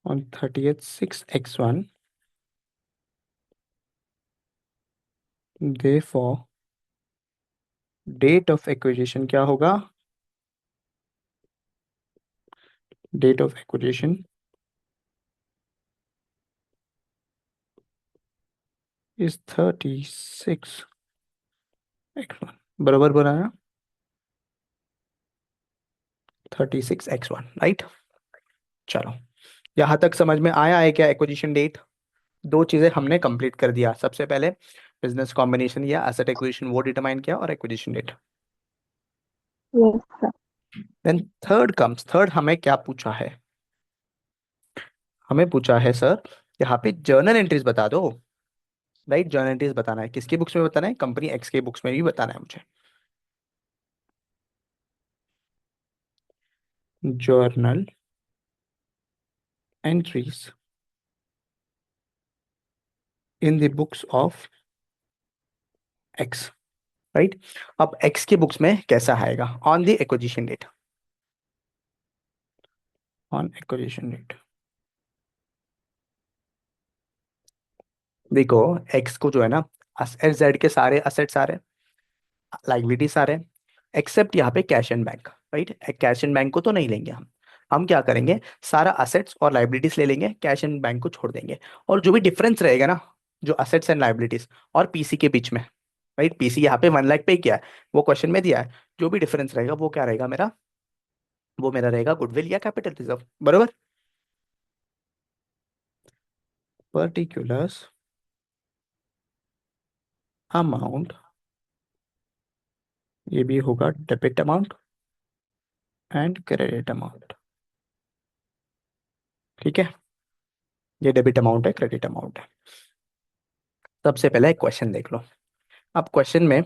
on 30th 6x1, therefore date of acquisition क्या होगा? Date of acquisition is 36x1, बराबर बनाया 36x1, right? चलो, यहां तक समझ में आया है क्या? एक्विजिशन डेट, दो चीजें हमने कंप्लीट कर दिया। सबसे पहले बिजनेस कॉम्बिनेशन या एसेट एक्विजिशन वो डिटरमाइन किया, और acquisition date. Yes, sir. Then third comes, third हमें क्या पूछा है? हमें पूछा है सर यहाँ पे जर्नल एंट्रीज बता दो, राइट? जर्नल एंट्रीज बताना है, किसकी बुक्स में बताना है? कंपनी एक्स के बुक्स में भी बताना है मुझे। Journal entries in the books of X, right? अब एक्स की बुक्स में कैसा आएगा? On the acquisition date, on acquisition date. देखो, एक्स को जो है ना, एस जेड के सारे असेट्स आ रहे हैं, लाइबिलिटीज आ रहे हैं, एक्सेप्ट यहाँ पे cash and bank, right? Cash and bank को तो नहीं लेंगे हम क्या करेंगे? सारा असेट्स और लाइबिलिटीज ले लेंगे, कैश एंड बैंक को छोड़ देंगे। और जो भी डिफरेंस रहेगा ना, जो असेट्स एंड लाइबिलिटीज और पीसी के बीच में, राइट? पीसी यहाँ पे 1 लाख पे किया है, वो क्वेश्चन में दिया है। जो भी डिफरेंस रहेगा वो क्या रहेगा मेरा? वो मेरा रहेगा गुडविल या कैपिटल रिजर्व, बरोबर? पर्टिकुलर्स अमाउंट, ये भी होगा debit amount and credit amount, ठीक है? ये डेबिट अमाउंट है, क्रेडिट अमाउंट है। सबसे पहले एक क्वेश्चन देख लो। अब क्वेश्चन में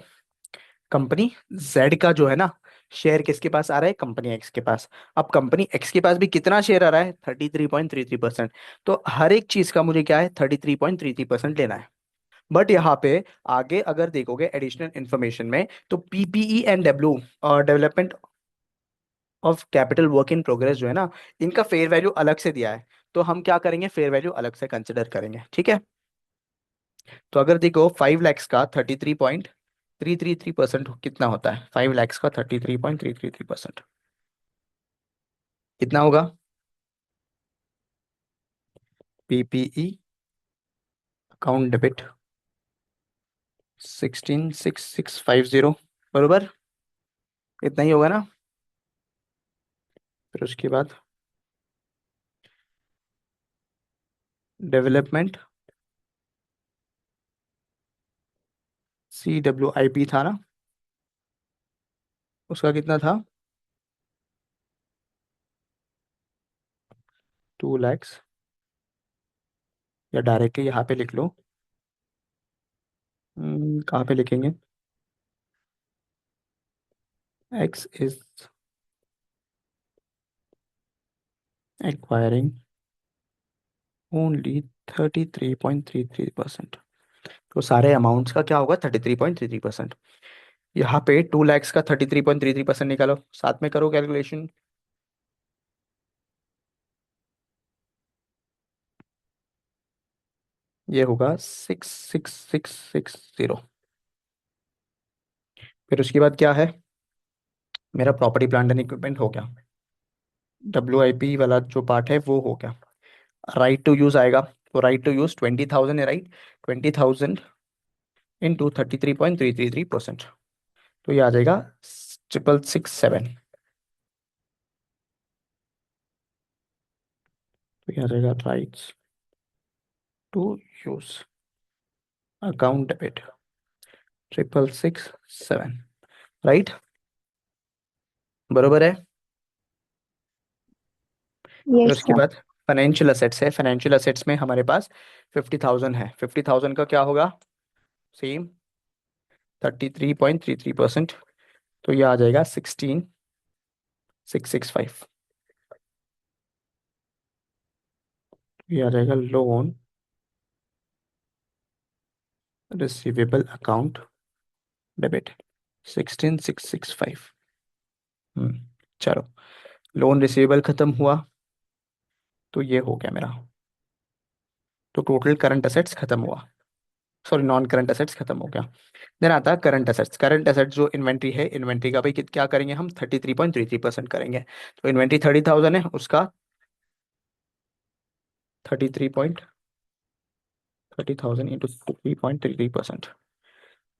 कंपनी जेड का जो है ना शेयर किसके पास आ रहा है? कंपनी एक्स के पास। अब कंपनी एक्स के पास भी कितना शेयर आ रहा है? 33.33%। तो हर एक चीज का मुझे क्या है? 33.33% लेना है। बट यहाँ पे आगे अगर देखोगे एडिशनल इंफॉर्मेशन में, तो PPE and W, development of capital work in progress जो है ना, इनका फेयर वैल्यू अलग से दिया है। तो हम क्या करेंगे? फेयर वैल्यू अलग से कंसिडर करेंगे, ठीक है? तो अगर देखो 5 लैक्स का 33.333% कितना होता है? 5 लैक्स का 33.333% कितना होगा? पीपीई अकाउंट डेबिट 166650, बरोबर? इतना ही होगा ना? फिर उसके बाद डेवलपमेंट CWIP था ना, उसका कितना था? 2 लैक्स, या डायरेक्टली यहाँ पे लिख लो। कहाँ पे लिखेंगे? X is acquiring only 33.33%। तो सारे अमाउंट्स का क्या होगा? 33.33%। यहाँ पे 2 लैक्स का 33.33% निकालो, साथ में करो कैलकुलेशन। ये होगा 66660। फिर उसके बाद क्या है, मेरा प्रॉपर्टी प्लांट एंड इक्विपमेंट हो गया, WIP वाला जो पार्ट है वो हो गया। राइट टू यूज आएगा, तो राइट टू यूज 20,000 है, राइट। 20,000 इंटू 33.333%, तो ये आ जाएगा 66667। तो ये आ जाएगा rights to use account debit 66667, right. बरोबर है। फिर यस उसके सर। बाद फाइनेंशियल असेट्स है, फाइनेंशियल असेट्स में हमारे पास 50,000 है। 50,000 का क्या होगा, सेम 33.33%, तो ये आ जाएगा 16,665। ये आ जाएगा लोन रिसीवेबल अकाउंट डेबिट 16,665। चलो, लोन रिसीवेबल खत्म हुआ, तो ये हो गया मेरा। तो टोटल करंट असेट्स खत्म हुआ, सॉरी नॉन करंट असेट्स खत्म हो गया। देन आता है करंट असेट्स। करंट असेट्स जो इन्वेंट्री है, इन्वेंट्री का भाई क्या करेंगे हम, 33.33% करेंगे। तो इन्वेंट्री 30,000 है, उसका 30,000 इंटू 3.33%,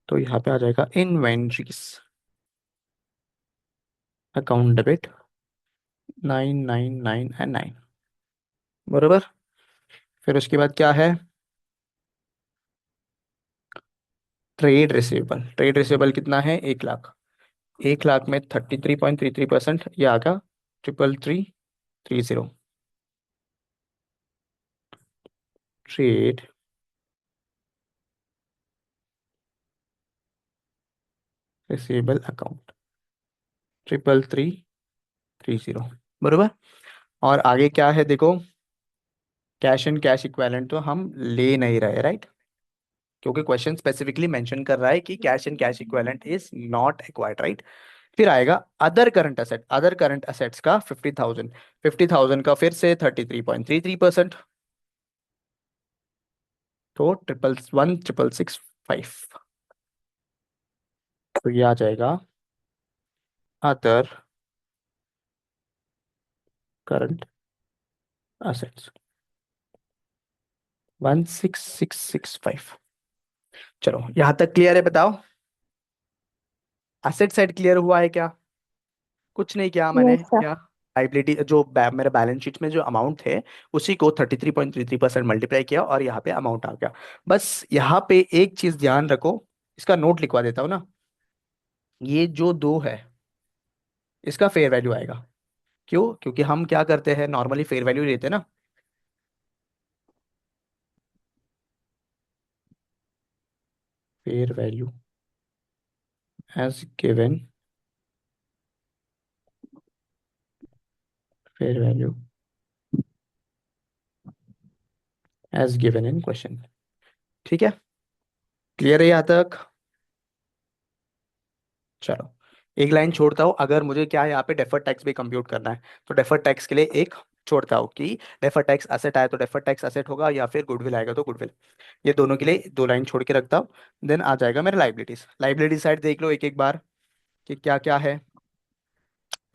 तो यहाँ पे आ जाएगा इन्वेंट्रीज अकाउंट डेबिट 999 एंड 9। बरोबर। फिर उसके बाद क्या है, ट्रेड रिसीवेबल। ट्रेड रिसीवेबल कितना है, 1 लाख। 1 लाख में 33.33%, ये आ गया 33330। Trade receivable account 33330। बरोबर। और आगे क्या है देखो, कैश एंड कैश इक्विवेलेंट तो हम ले नहीं रहे, राइट, क्योंकि क्वेश्चन स्पेसिफिकली मेंशन कर रहा है कि cash and cash equivalent is not acquired, right. फिर आएगा other current asset. Other current assets का 50,000। 50,000 का फिर से 33.33%, तो 111,665, तो ये आ जाएगा अदर करंट असेट्स 16665। चलो यहां तक क्लियर है, बताओ एसेट साइड क्लियर हुआ है क्या। कुछ नहीं किया मैंने, यस सर। क्या लाइबिलिटी जो मेरे बैलेंस शीट में जो अमाउंट थे उसी को 33.33% मल्टीप्लाई किया और यहाँ पे अमाउंट आ गया। बस यहाँ पे एक चीज ध्यान रखो, इसका नोट लिखवा देता हूँ ना, ये जो दो है इसका फेयर वैल्यू आएगा। क्यों, क्योंकि हम क्या करते हैं, नॉर्मली फेयर वैल्यू लेते हैं ना। Fair value as given, fair value as given in question. ठीक है, क्लियर है यहाँ तक। चलो एक लाइन छोड़ता हूँ, अगर मुझे क्या है यहाँ पे डेफर्ड टैक्स भी कंप्यूट करना है, तो डेफर्ड टैक्स के लिए एक छोड़ता हूँ कि डेफर्ड टैक्स असेट आए तो डेफर्ड टैक्स असेट होगा, या फिर गुडविल आएगा तो गुडविल। ये दोनों के लिए 2 लाइन छोड़ के रखता हूँ। देन आ जाएगा मेरा लाइबिलिटीज। लाइबिलिटी साइड देख लो एक एक बार कि क्या क्या है।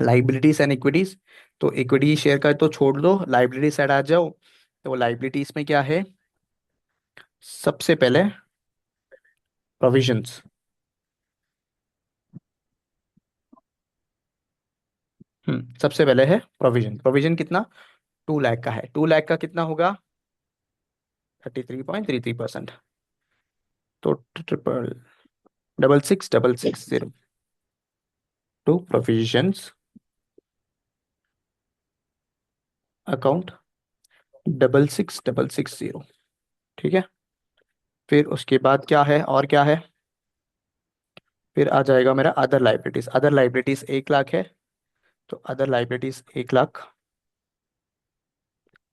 लाइबिलिटीज एंड इक्विटीज, तो इक्विटी शेयर का तो छोड़ दो, लाइबिलिटी साइड आ जाओ। तो लाइबिलिटीज में क्या है, सबसे पहले प्रोविजंस। सबसे पहले है प्रोविजन। प्रोविजन कितना, 2 लाख का है। 2 लाख का कितना होगा, 33.33%, तो ट्रिपल 666660 टू प्रोविजंस अकाउंट 666660। ठीक है। फिर उसके बाद क्या है, और क्या है, फिर आ जाएगा मेरा other liabilities. Other liabilities 1 lakh है, तो other liabilities 1 lakh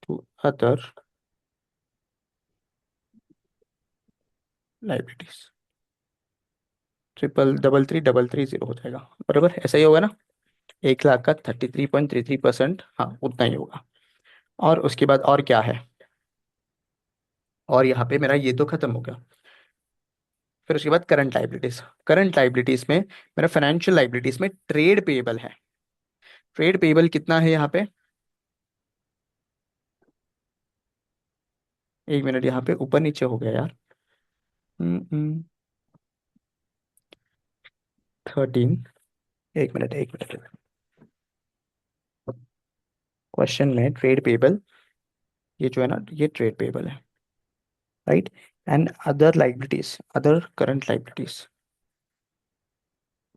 to other liabilities 333330 हो जाएगा। बराबर ऐसा ही होगा ना, 1 लाख का 33.33%, हाँ उतना ही होगा। और उसके बाद और क्या है, और यहाँ पे मेरा ये तो खत्म हो गया। फिर उसके बाद करंट लाइबिलिटीज। करंट लाइबिलिटीज में मेरा फाइनेंशियल लाइबिलिटीज में ट्रेड पेएबल है। ट्रेड पेएबल कितना है यहाँ पे, एक मिनट, यहाँ पे ऊपर नीचे हो गया यार। 13, एक मिनट एक मिनट। क्वेश्चन में ट्रेड पेएबल, ये जो है ना ये ट्रेड पेएबल है, right. And other liabilities, other current liabilities,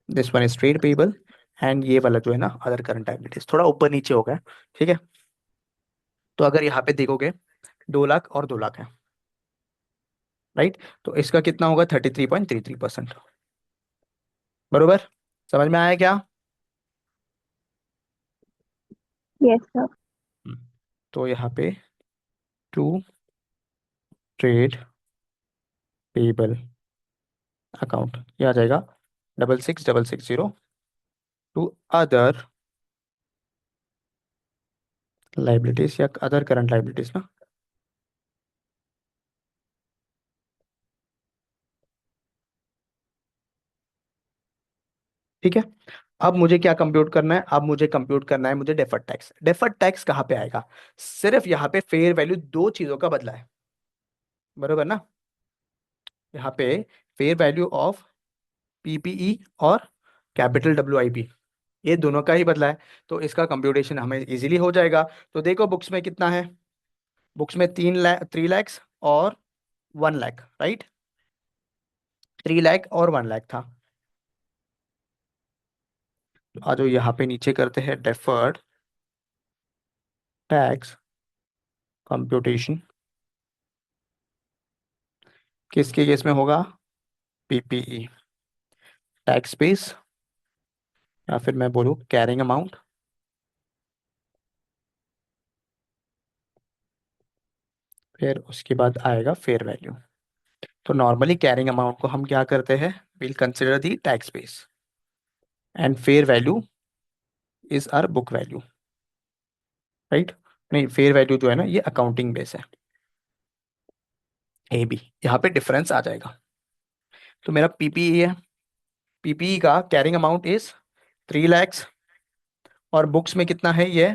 this one is trade payable. And ये वाला जो है ना अदर करंट लाइबिलिटीज, थोड़ा ऊपर नीचे हो गया, ठीक है। तो अगर यहाँ पे देखोगे 2 लाख और 2 लाख है, राइट। तो इसका कितना होगा, 33.33%। बरोबर, समझ में आया क्या? Yes sir. हम्म, तो यहाँ पे टू ट्रेड पेबल अकाउंट ये आ जाएगा 66,660 टू अदर लाइबिलिटीज या अदर करंट लाइबिलिटीज ना। ठीक है। अब मुझे क्या कंप्यूट करना है, अब मुझे कंप्यूट करना है मुझे डेफर्ड टैक्स। डेफर्ड टैक्स कहाँ पे आएगा, सिर्फ यहाँ पे फेयर वैल्यू दो चीजों का बदला है, बरोबर ना। यहाँ पे फेयर वैल्यू ऑफ पीपीई और कैपिटल डब्ल्यूआईपी, ये दोनों का ही बदला है। तो इसका कंप्यूटेशन हमें इजीली हो जाएगा। तो देखो बुक्स में कितना है, बुक्स में 3 लाख, 3 लैक्स और 1 लाख, राइट। 3 लाख और 1 लाख था। तो आ जाओ यहाँ पे नीचे करते हैं डेफर्ड टैक्स कंप्यूटेशन। किसके केस में होगा, पीपीई टैक्स बेस, या फिर मैं बोलूँ कैरिंग अमाउंट, फिर उसके बाद आएगा फेयर वैल्यू। तो नॉर्मली कैरिंग अमाउंट को हम क्या करते हैं, will consider the tax base, and fair value is our book value, right. नहीं, फेयर वैल्यू जो है ना ये अकाउंटिंग बेस है, ए बी, यहाँ पे डिफरेंस आ जाएगा। तो मेरा पीपीई है, पीपीई का कैरिंग अमाउंट इज 3 लैक्स, और बुक्स में कितना है ये,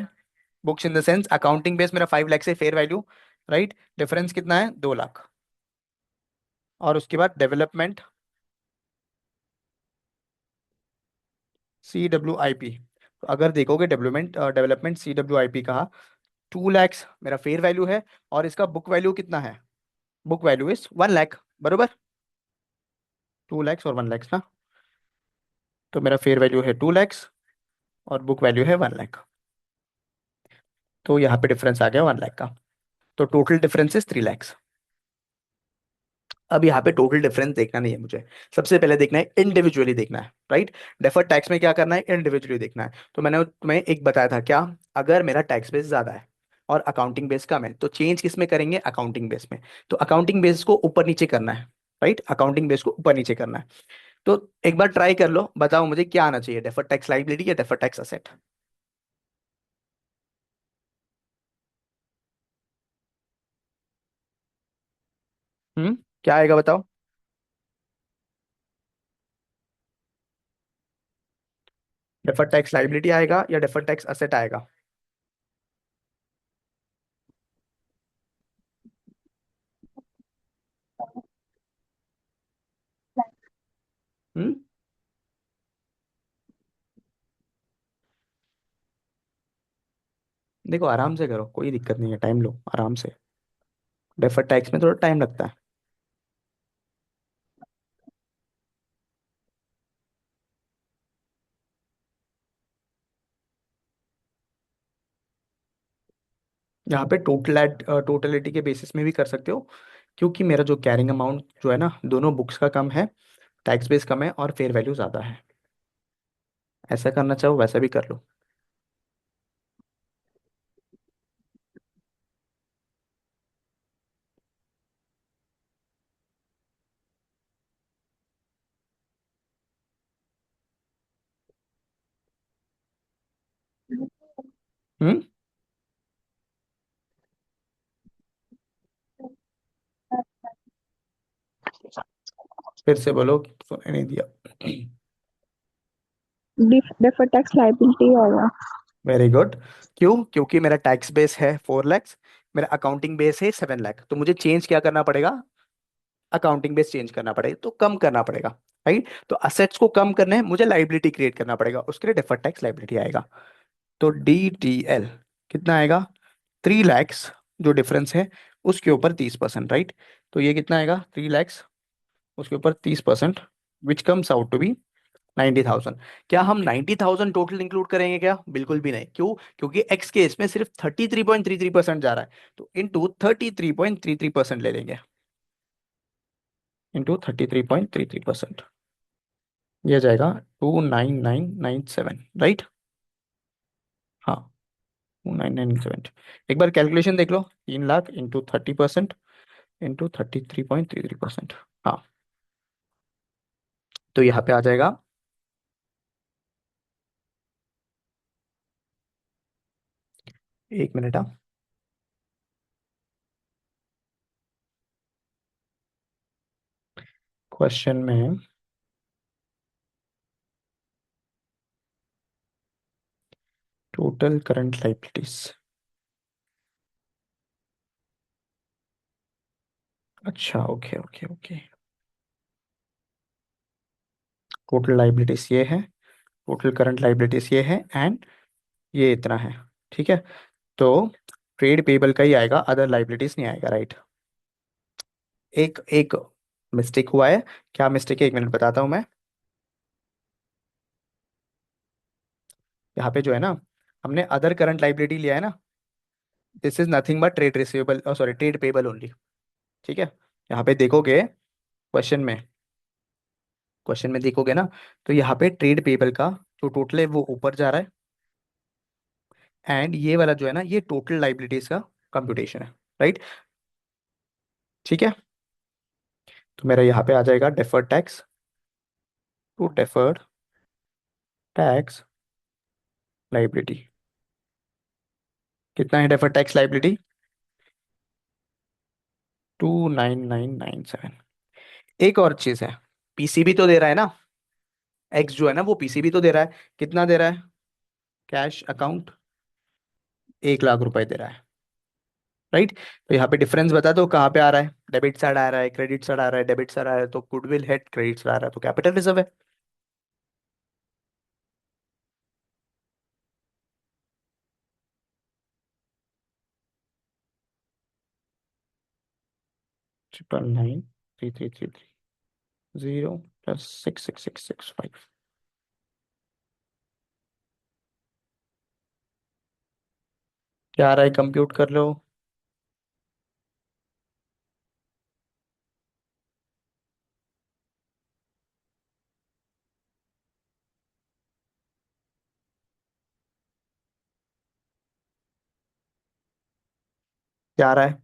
books in the sense accounting base मेरा 5 लाख से फेयर वैल्यू, राइट। डिफरेंस कितना है, 2 लाख। और उसके बाद development C W I P, तो अगर देखोगे development development C W I P का 2 लैक्स मेरा फेयर वैल्यू है, और इसका बुक वैल्यू कितना है, बुक वैल्यू इज 1 लाख, बरोबर। 2 लैक्स और 1 लैक्स ना, तो मेरा फेयर वैल्यू है 2 लैक्स और बुक वैल्यू है 1 लाख। तो यहाँ पे डिफरेंस आ गया 1 लाख का। तो टोटल डिफरेंस इज 3 लैक्स। अब यहाँ पे टोटल डिफरेंस देखना नहीं है मुझे, सबसे पहले देखना है इंडिविजुअली देखना है, राइट। डेफर्ड टैक्स में क्या करना है, इंडिविजुअली देखना है। तो मैंने तुम्हें एक बताया था क्या, अगर मेरा टैक्स बेस ज्यादा है और अकाउंटिंग बेस कम है तो चेंज किस में करेंगे, अकाउंटिंग बेस में। तो अकाउंटिंग बेस को ऊपर नीचे करना है, राइट। अकाउंटिंग बेस को ऊपर नीचे करना है। तो एक बार ट्राई कर लो, बताओ मुझे क्या आना चाहिए, डेफर्ड टैक्स लाइबिलिटी या डेफर्ड टैक्स असेट। क्या आएगा बताओ। डेफर्ड टैक्स लाइबिलिटी आएगा या डेफर्ड टैक्स असेट आएगा। हम्म देखो आराम से करो, कोई दिक्कत नहीं है, टाइम लो आराम से। डेफर्ड टैक्स में थोड़ा टाइम लगता है। यहाँ पे टोटलिटी के बेसिस में भी कर सकते हो, क्योंकि मेरा जो कैरिंग अमाउंट जो है ना दोनों बुक्स का कम है, टैक्स बेस कम है और फेयर वैल्यू ज़्यादा है। ऐसा करना चाहो वैसा भी कर लो। हम्म फिर से बोलो, सुनाई नहीं दिया। डिफर टैक्स लाइबिलिटी होगा। Very good. क्यों? क्योंकि मेरा टैक्स बेस है 4 लाख, मेरा अकाउंटिंग बेस है 7 लाख, तो मुझे चेंज क्या करना पड़ेगा? अकाउंटिंग बेस चेंज करना पड़ेगा, तो कम करना पड़ेगा। राइट, तो असेट्स को कम करना है मुझे, लाइबिलिटी क्रिएट करना पड़ेगा, उसके लिए डिफर्ड टैक्स लाइबिलिटी आएगा। तो DTL कितना आएगा? 3 लैक्स, जो डिफरेंस है उसके ऊपर 30%। राइट, तो ये कितना आएगा? 3 लैक्स, उसके ऊपर 30%, which comes out to be 90,000। क्या हम 90,000 टोटल इंक्लूड करेंगे क्या? बिल्कुल भी नहीं। क्यों? क्योंकि एक्स केस में सिर्फ 33.33% जा रहा है, तो इंटू 33.33% ले लेंगे, इंटू 33.33%, ये जाएगा 29997। राइट, हाँ, 29997। एक बार कैलकुलेशन देख लो, 3 लाख इंटू 30% इंटू 33.33%। हाँ, तो यहाँ पे आ जाएगा, एक मिनट। हाँ, क्वेश्चन में टोटल करंट लाइबिलिटीज, अच्छा okay okay okay, total liabilities ये है, टोटल करंट लाइबिलिटीज ये है, एंड ये इतना है। ठीक है, तो ट्रेड पेबल का ही आएगा, अदर लाइबिलिटीज नहीं आएगा। राइट, एक एक मिस्टेक हुआ है। क्या मिस्टेक है? 1 मिनट बताता हूँ मैं। यहाँ पे जो है ना, हमने अदर करंट लाइबिलिटी लिया है ना, this is nothing but trade receivable, sorry trade payable only. ठीक है, यहाँ पे देखोगे क्वेश्चन में, क्वेश्चन में देखोगे ना, तो यहाँ पे ट्रेड पेबल का जो टोटल है वो ऊपर जा रहा है, एंड ये वाला जो है ना, ये टोटल लाइबिलिटीज का कंप्यूटेशन है। राइट, ठीक है, तो मेरा यहाँ पे आ जाएगा deferred tax to deferred tax liability. कितना है डेफर्ड टैक्स लाइबिलिटी? 29997। एक और चीज है, पीसीबी तो दे रहा है ना, एक्स जो है ना वो पीसीबी तो दे रहा है। कितना दे रहा है? कैश अकाउंट 1 लाख रुपए दे रहा है। राइट, तो यहाँ पे डिफरेंस बता दो कहाँ पे आ रहा है? डेबिट साइड आ रहा है, क्रेडिट साइड आ रहा है? डेबिट साइड आ रहा है तो गुडविल है, क्रेडिट साइड आ रहा है तो कैपिटल रिजर्व है। 9993333 0 + 66665। क्या आ रहा है? कंप्यूट कर लो। क्या आ रहा है?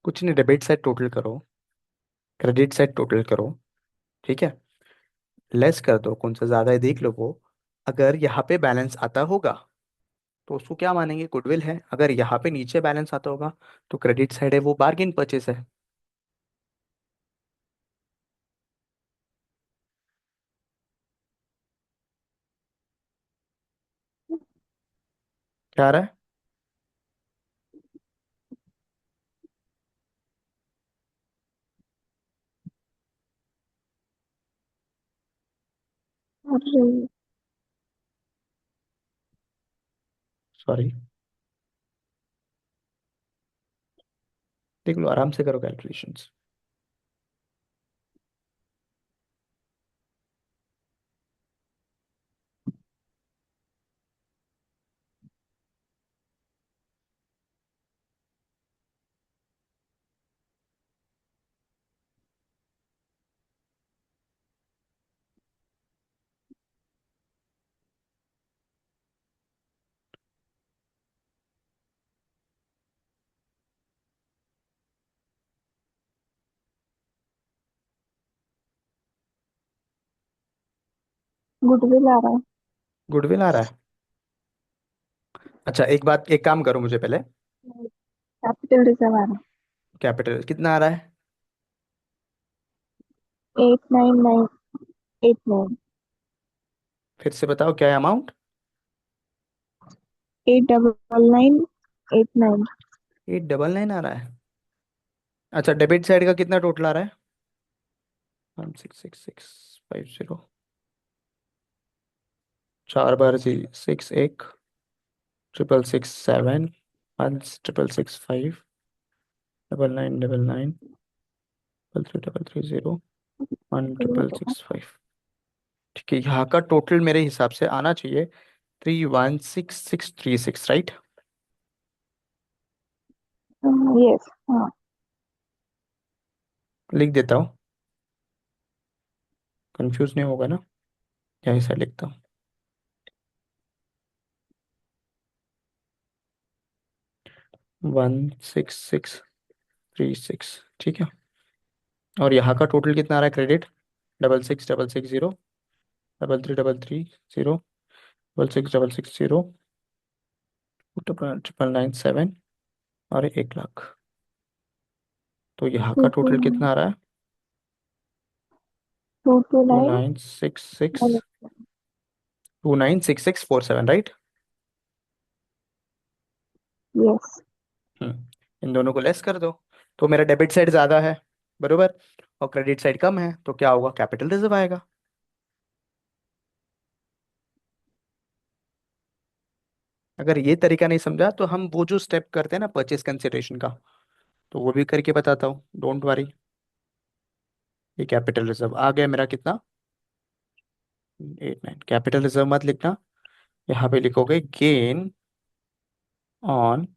कुछ नहीं, डेबिट साइड टोटल करो, क्रेडिट साइड टोटल करो। ठीक है, लेस कर दो, कौन सा ज्यादा है देख लो वो। अगर यहाँ पे बैलेंस आता होगा तो उसको क्या मानेंगे? गुडविल है। अगर यहाँ पे नीचे बैलेंस आता होगा तो क्रेडिट साइड है, वो बार्गेन परचेस है। क्या आ रहा है? अरे, सॉरी, देख लो, आराम से करो कैलकुलेशंस। गुडविल आ रहा है। गुडविल आ रहा है। अच्छा, एक काम करो मुझे पहले। कैपिटल रिजर्व आ रहा कैपिटल कितना आ रहा है? है 89989। फिर से बताओ क्या है अमाउंट? 89989। 899 आ रहा है। अच्छा, डेबिट साइड का कितना टोटल आ रहा है? 166650। 4 बार जी, 61, 667, 1665, 9999, 3333 0, 1665। ठीक है, यहाँ का टोटल मेरे हिसाब से आना चाहिए 316636, राइट? यस, हाँ। लिख देता हूँ, कंफ्यूज नहीं होगा ना? यहीं से लिखता हूँ। 16636, ठीक है। और यहाँ का टोटल कितना आ रहा है क्रेडिट? 6666 0, 3333 0, 6666 0, 999 7, और 1 लाख। तो यहाँ टू का टू टोटल कितना आ रहा है? Two two two nine nine six six 296647, right? Yes. इन दोनों को लेस कर दो, तो मेरा डेबिट साइड ज्यादा है, बरोबर, और क्रेडिट साइड कम है, तो क्या होगा? कैपिटल रिजर्व आएगा। अगर ये तरीका नहीं समझा तो हम वो जो स्टेप करते हैं ना परचेस कंसिडरेशन का, तो वो भी करके बताता हूँ, डोंट वरी। ये कैपिटल रिजर्व आ गया मेरा कितना? 89। कैपिटल रिजर्व मत लिखना, यहाँ पे लिखोगे गेन ऑन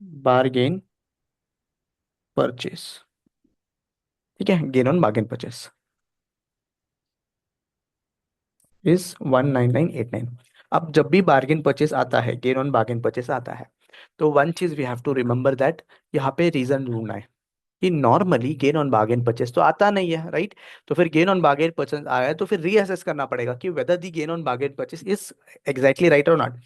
बारगेन परचेस। ठीक है, gain on bargain purchase is 19989। अब जब भी बार्गेन परचेस आता है, गेन ऑन बार्गेन परचेस आता है, तो वन चीज we have to remember that यहाँ पे रीजन ढूंढना है कि normally gain on bargain purchase तो आता नहीं है, राइट? तो फिर गेन ऑन बार्गेन परचेस आया है तो फिर रीअसेस करना पड़ेगा कि weather the gain on bargain purchase is exactly right और नॉट।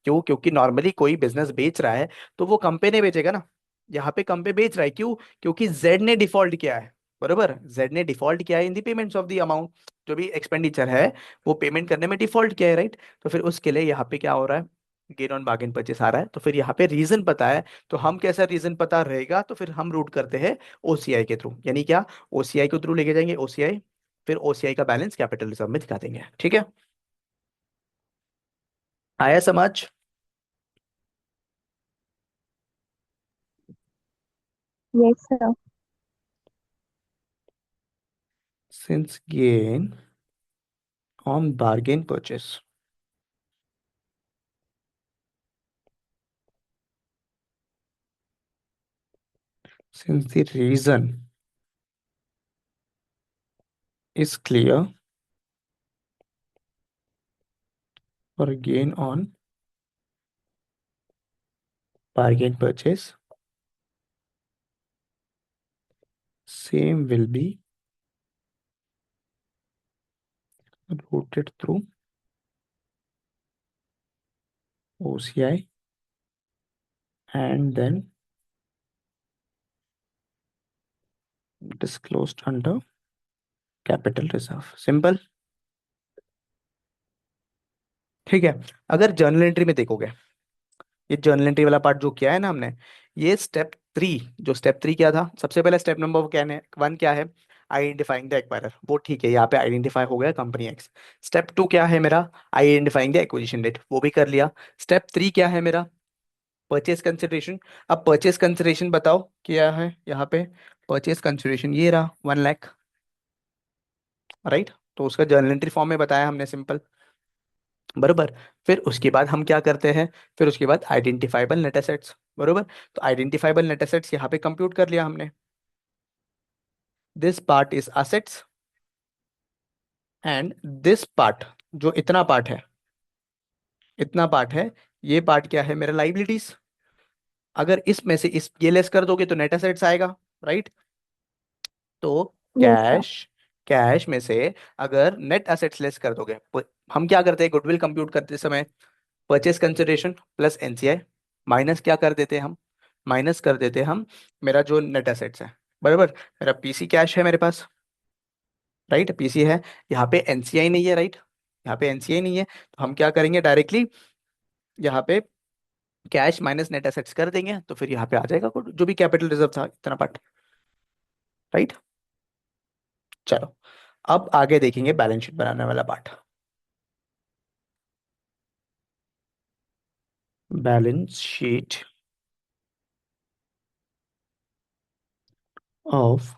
क्यों? क्योंकि नॉर्मली कोई बिजनेस बेच रहा है तो वो कम पे नहीं बेचेगा ना। यहाँ पे कम पे बेच रहा है, क्यों? क्योंकि जेड ने डिफॉल्ट किया है, बरोबर। जेड ने डिफॉल्ट किया है इन दी पेमेंट्स ऑफ द अमाउंट, जो भी एक्सपेंडिचर है वो पेमेंट करने में डिफॉल्ट किया है, राइट? तो फिर उसके लिए यहाँ पे क्या हो रहा है? गेन ऑन बार्गेन परचेस आ रहा है, तो फिर यहाँ पे रीजन पता है। तो हम कैसा रीजन पता रहेगा, तो फिर हम रूट करते हैं ओसीआई के थ्रू, यानी क्या? ओसीआई के थ्रू लेके जाएंगे ओसीआई, फिर ओसीआई का बैलेंस कैपिटल रिजर्व में दिखा देंगे, ठीक है? आया समझ? Yes sir. Since gain on bargain purchase, since the reason is clear for gain on bargain purchase, same will be routed through OCI and then disclosed under capital reserve. Simple। ठीक है। अगर जर्नल एंट्री में देखोगे, ये journal entry वाला part जो किया है ना हमने, ये स्टेप 3, जो स्टेप 3 क्या था? सबसे पहले स्टेप नंबर क्या है, 1 क्या है? आइडेंटिफाइंग द एक्वायरर, वो ठीक है, यहाँ पे आइडेंटिफाई हो गया कंपनी एक्स। स्टेप 2 क्या है मेरा? आइडेंटिफाइंग द एक्विजिशन डेट, वो भी कर लिया। स्टेप 3 क्या है मेरा? Purchase consideration. अब परचेस कंसिडरेशन बताओ क्या है यहाँ पे? परचेस कंसिडरेशन ये रहा, 1 लाख, राइट? तो उसका जर्नल एंट्री फॉर्म में बताया हमने, सिंपल, बरोबर। फिर उसके बाद हम क्या करते हैं? फिर उसके बाद आइडेंटिफाइबल नेट एसेट्स, बरोबर। तो आइडेंटिफाइबल नेट एसेट्स यहाँ पे कंप्यूट कर लिया हमने। This part is assets and this part, जो इतना पार्ट है, इतना पार्ट है, ये पार्ट क्या है मेरा? लाइबिलिटीज। अगर इसमें से इस ये लेस कर दोगे तो नेट एसेट्स आएगा, राइट? तो यस सर। कैश कैश में से अगर नेट एसेट्स लेस कर दोगे, हम क्या करते हैं गुडविल कंप्यूट करते समय, purchase consideration plus NCI minus क्या कर देते हैं हम, माइनस कर देते हैं हम मेरा जो नेट एसेट्स है, बराबर। मेरा पीसी कैश है मेरे पास, राइट, पीसी है, यहाँ पे एनसीआई नहीं है, राइट, यहाँ पे एनसीआई नहीं है, तो हम क्या करेंगे डायरेक्टली यहाँ पे कैश माइनस नेट एसेट्स कर देंगे, तो फिर यहाँ पे आ जाएगा जो भी कैपिटल रिजर्व था इतना पार्ट, राइट। चलो, अब आगे देखेंगे बैलेंस शीट बनाने वाला part. Balance sheet of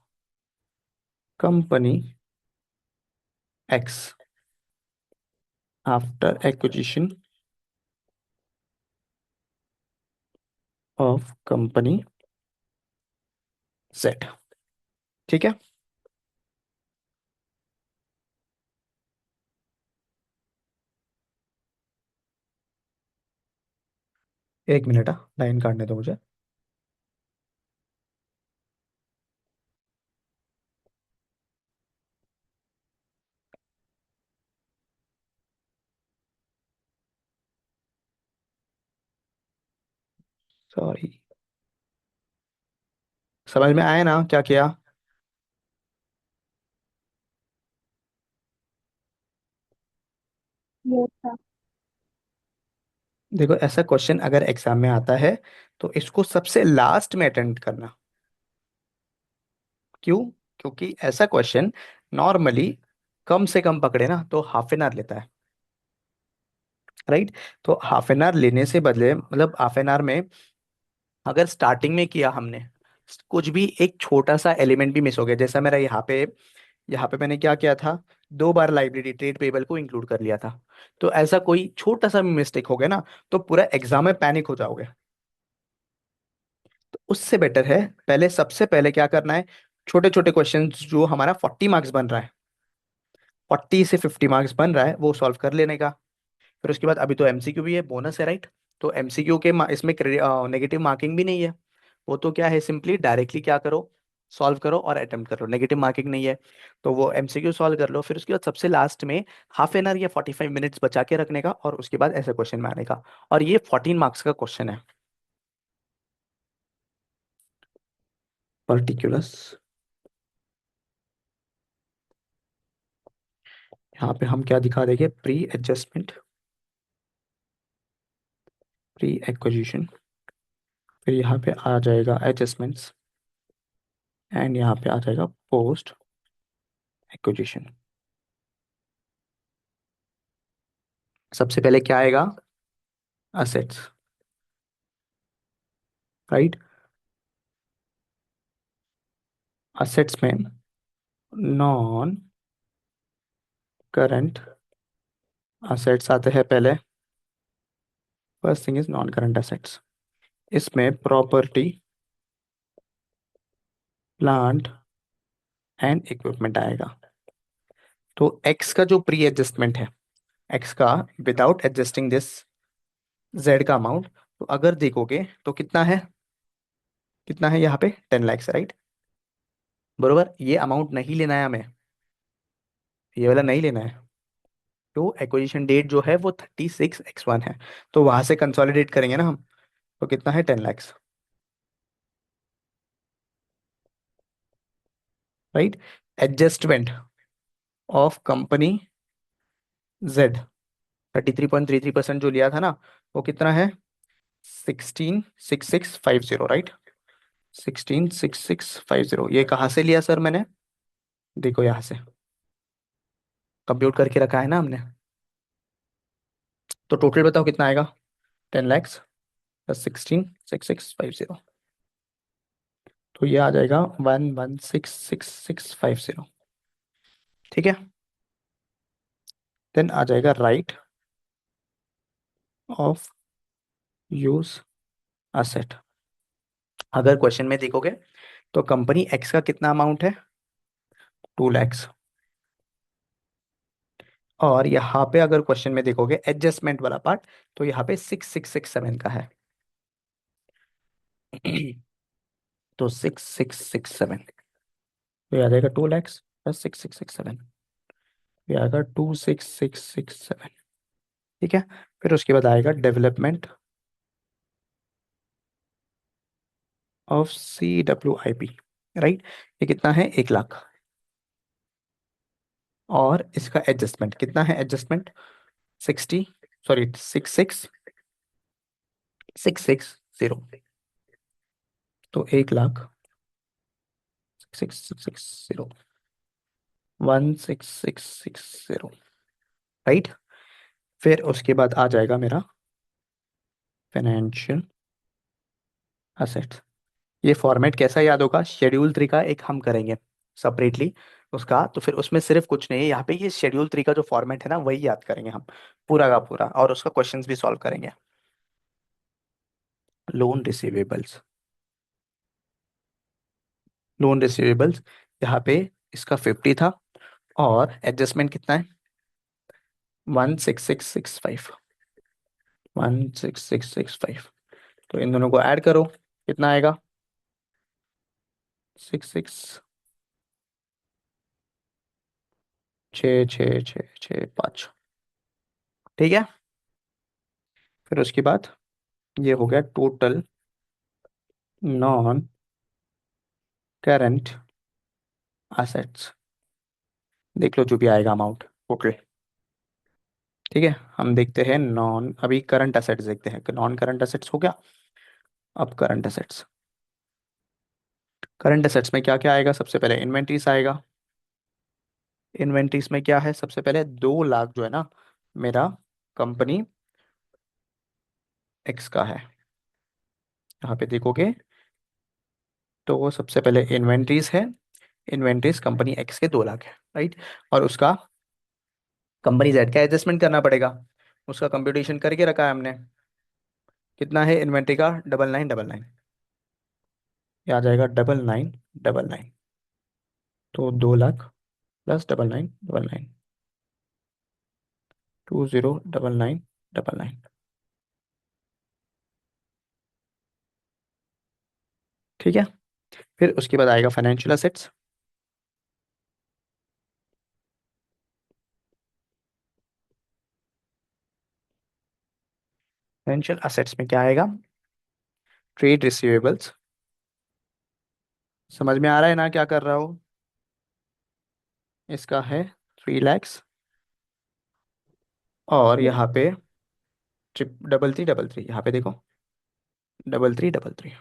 company x after acquisition of company Z. ठीक है, एक मिनट, लाइन काटने दो मुझे। सॉरी, समझ में आया ना क्या किया? Yes, sir. देखो, ऐसा क्वेश्चन अगर एग्जाम में आता है तो इसको सबसे लास्ट में अटेम्प्ट करना। क्यों? क्योंकि ऐसा क्वेश्चन नॉर्मली कम से कम पकड़े ना तो हाफ एन आवर लेता है, राइट। तो हाफ एन आवर लेने से बदले, मतलब हाफ एन आवर में अगर स्टार्टिंग में किया हमने, कुछ भी एक छोटा सा एलिमेंट भी मिस हो गया, जैसा मेरा यहाँ पे मैंने क्या किया था, 2 बार लाइब्रेरी ट्रेड पेबल को इंक्लूड कर लिया था, तो ऐसा कोई छोटा सा भी मिस्टेक हो गया ना तो पूरा एग्जाम में पैनिक हो जाओगे। तो उससे बेटर है पहले, सबसे पहले क्या करना है, छोटे छोटे क्वेश्चंस जो हमारा 40 मार्क्स बन रहा है, 40 से 50 मार्क्स बन रहा है, वो सॉल्व कर लेने का। फिर उसके बाद अभी तो एमसीक्यू भी है, बोनस है, राइट। तो एमसीक्यू के इसमें नेगेटिव मार्किंग भी नहीं है, वो तो क्या है, सिंपली डायरेक्टली क्या करो, सॉल्व करो और अटेम्प्ट करो, नेगेटिव मार्किंग नहीं है। तो वो एमसीक्यू सॉल्व कर लो, फिर उसके बाद सबसे लास्ट में हाफ एन आवर या 45 मिनट्स बचा के रखने का, और उसके बाद ऐसे क्वेश्चन में आने का। और ये 14 मार्क्स का क्वेश्चन है, पर्टिकुलर्स। यहाँ पे हम क्या दिखा देंगे, प्री एडजस्टमेंट, प्री एक्विजिशन, फिर यहाँ पे आ जाएगा एडजस्टमेंट्स, एंड यहाँ पे आ जाएगा पोस्ट एक्विजिशन। सबसे पहले क्या आएगा, असेट्स, राइट। असेट्स में नॉन करंट असेट्स आते हैं पहले। First thing is non current assets, इसमें प्रॉपर्टी, प्लांट एंड इक्विपमेंट आएगा। तो एक्स का जो प्री एडजस्टमेंट है, एक्स का विदाउट एडजस्टिंग दिस जेड का अमाउंट, तो अगर देखोगे तो कितना है, कितना है यहाँ पे 10 लाख, राइट, बरोबर। ये अमाउंट नहीं लेना है हमें, ये वाला नहीं लेना है। तो एक्विजिशन डेट जो है वो 36x1 है, तो वहां से कंसोलिडेट करेंगे ना हम, तो कितना है 10 lakh, right. Adjustment of company Z, 33.33% जो लिया था ना, वो कितना है, 166650, राइट, 166650। ये कहाँ से लिया सर मैंने, देखो यहाँ से कंप्यूट करके रखा है ना हमने। तो टोटल बताओ कितना आएगा, 10 लाख प्लस 166650, तो ये आ जाएगा 11666650। ठीक है, देन आ जाएगा राइट ऑफ यूज असेट। अगर क्वेश्चन में देखोगे तो कंपनी एक्स का कितना अमाउंट है, 2 लाख। और यहाँ पे अगर क्वेश्चन में देखोगे एडजस्टमेंट वाला पार्ट, तो यहाँ पे 6667 का है। तो 6667, तो ये आ जाएगा 2 लाख। प्लस 6667, ये आएगा 26667। ठीक है। फिर उसके बाद आएगा डेवलपमेंट ऑफ CWIP, राइट। ये कितना है, 1 लाख। और इसका एडजस्टमेंट कितना है, एडजस्टमेंट 60, सॉरी 66660, तो 1 लाख 6660, 16660, राइट। फिर उसके बाद आ जाएगा मेरा फाइनेंशियल असेट्स। ये फॉर्मेट कैसा याद होगा, शेड्यूल 3 का एक हम करेंगे सेपरेटली उसका, तो फिर उसमें सिर्फ कुछ नहीं है यहाँ पे, ये शेड्यूल 3 का जो फॉर्मेट है ना वही याद करेंगे हम पूरा का पूरा, और उसका क्वेश्चंस भी सॉल्व करेंगे। लोन रिसीवेबल्स, लोन रिसीवेबल्स यहाँ पे इसका 50 था, और एडजस्टमेंट कितना है, 16665, 16665। तो इन दोनों को ऐड करो, कितना आएगा, 666665। ठीक है। फिर उसके बाद ये हो गया टोटल नॉन करंट असेट्स। देख लो जो भी आएगा अमाउंट टोटल। ठीक है। हम देखते हैं नॉन, अभी करंट असेट्स देखते हैं, नॉन करंट असेट्स हो गया। अब करंट असेट्स, करंट असेट्स में क्या क्या आएगा, सबसे पहले इन्वेंट्रीज आएगा। इन्वेंट्रीज में क्या है, सबसे पहले 2 लाख जो है ना मेरा कंपनी एक्स का है। यहाँ पे देखोगे तो वो सबसे पहले इन्वेंट्रीज है, इन्वेंट्रीज कंपनी एक्स के 2 लाख है, राइट। और उसका कंपनी जेड का एडजस्टमेंट करना पड़ेगा, उसका कंप्यूटेशन करके रखा है हमने। कितना है इन्वेंट्री का, 9999, ये आ जाएगा 9999। तो 2 लाख प्लस 9999, 209999। ठीक है। फिर उसके बाद आएगा फाइनेंशियल असेट्स। फाइनेंशियल असेट्स में क्या आएगा, ट्रेड रिसीवेबल्स। समझ में आ रहा है ना क्या कर रहा हो, इसका है 3 lakhs। और यहाँ पे ट्रिप 3333, यहाँ पे देखो 3333।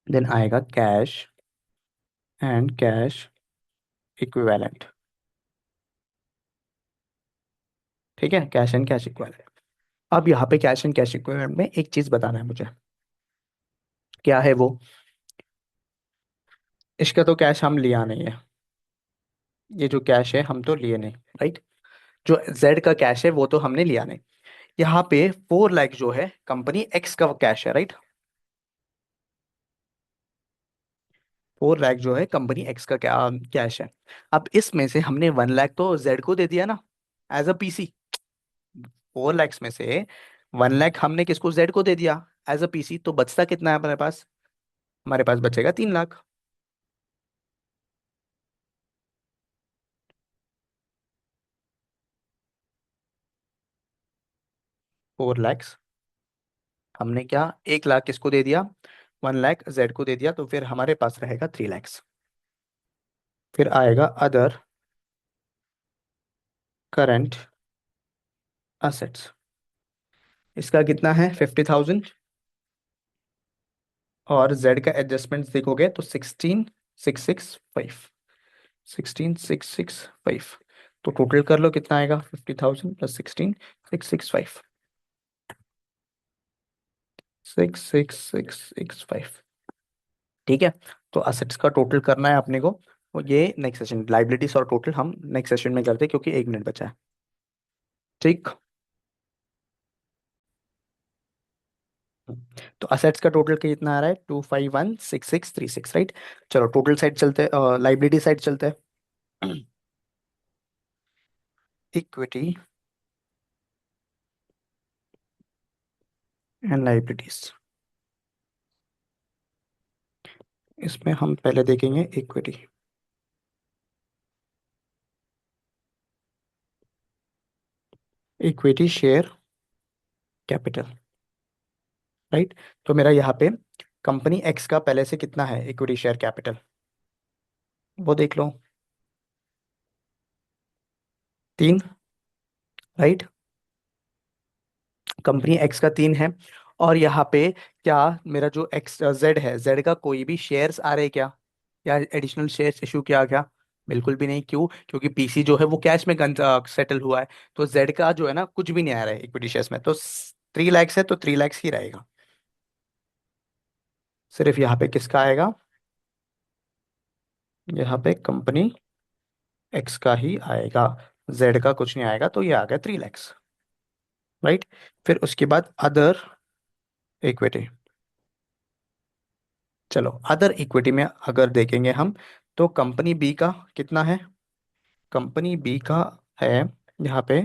देन आएगा कैश एंड कैश इक्विवेलेंट। ठीक है, कैश एंड कैश इक्विवेलेंट। अब यहाँ पे कैश एंड कैश इक्विवेलेंट में एक चीज बताना है मुझे, क्या है वो, इसका तो कैश हम लिया नहीं है, ये जो कैश है हम तो लिए नहीं, राइट। जो जेड का कैश है वो तो हमने लिया नहीं। यहाँ पे 4 लाख जो है कंपनी एक्स का कैश है, राइट। 4 लाख जो है कंपनी एक्स का कैश है। अब इसमें से हमने 1 लाख तो जेड को दे दिया ना, एज अ पीसी। 4 lakhs में से 1 लाख हमने किसको, जेड को दे दिया एज अ पीसी, तो बचता कितना है हमारे पास, हमारे पास बचेगा 3 लाख। 4 lakhs हमने क्या, 1 लाख किसको दे दिया, 1 लाख जेड को दे दिया, तो फिर हमारे पास रहेगा 3 lakhs। फिर आएगा अदर करंट असेट्स, इसका कितना है 50,000। और जेड का एडजस्टमेंट देखोगे तो 16,665, 16,665। तो टोटल कर लो कितना आएगा, 50,000 प्लस 16,665, 66665। ठीक है। तो असेट्स का टोटल करना है अपने को, और ये नेक्स्ट सेशन लाइबिलिटीज और टोटल हम नेक्स्ट सेशन में करते हैं, क्योंकि 1 मिनट बचा है। ठीक। तो असेट्स का टोटल कितना आ रहा है? 2516636, राइट। चलो टोटल साइड चलते, लाइबिलिटी साइड चलते हैं। इक्विटी एंड लाइबिलिटीज, इसमें हम पहले देखेंगे equity. Equity share capital, right. तो मेरा यहाँ पे कंपनी एक्स का पहले से कितना है इक्विटी शेयर कैपिटल, वो देख लो। 3, राइट। कंपनी एक्स का 3 है। और यहाँ पे क्या मेरा जो एक्स जेड है, जेड का कोई भी शेयर्स आ रहे क्या, या एडिशनल शेयर्स इशू किया क्या? बिल्कुल भी नहीं। क्यों? क्योंकि पीसी जो है वो कैश में सेटल हुआ है। तो जेड का जो है ना कुछ भी नहीं आ रहा है इक्विटी शेयर्स में। तो 3 लाख है तो 3 लाख ही रहेगा। सिर्फ यहाँ पे किसका आएगा? यहाँ पे कंपनी एक्स का ही आएगा, जेड का कुछ नहीं आएगा। तो ये आ गया 3 लाख, राइट। फिर उसके बाद अदर इक्विटी। चलो अदर इक्विटी में अगर देखेंगे हम, तो कंपनी बी का कितना है? कंपनी बी का है यहाँ पे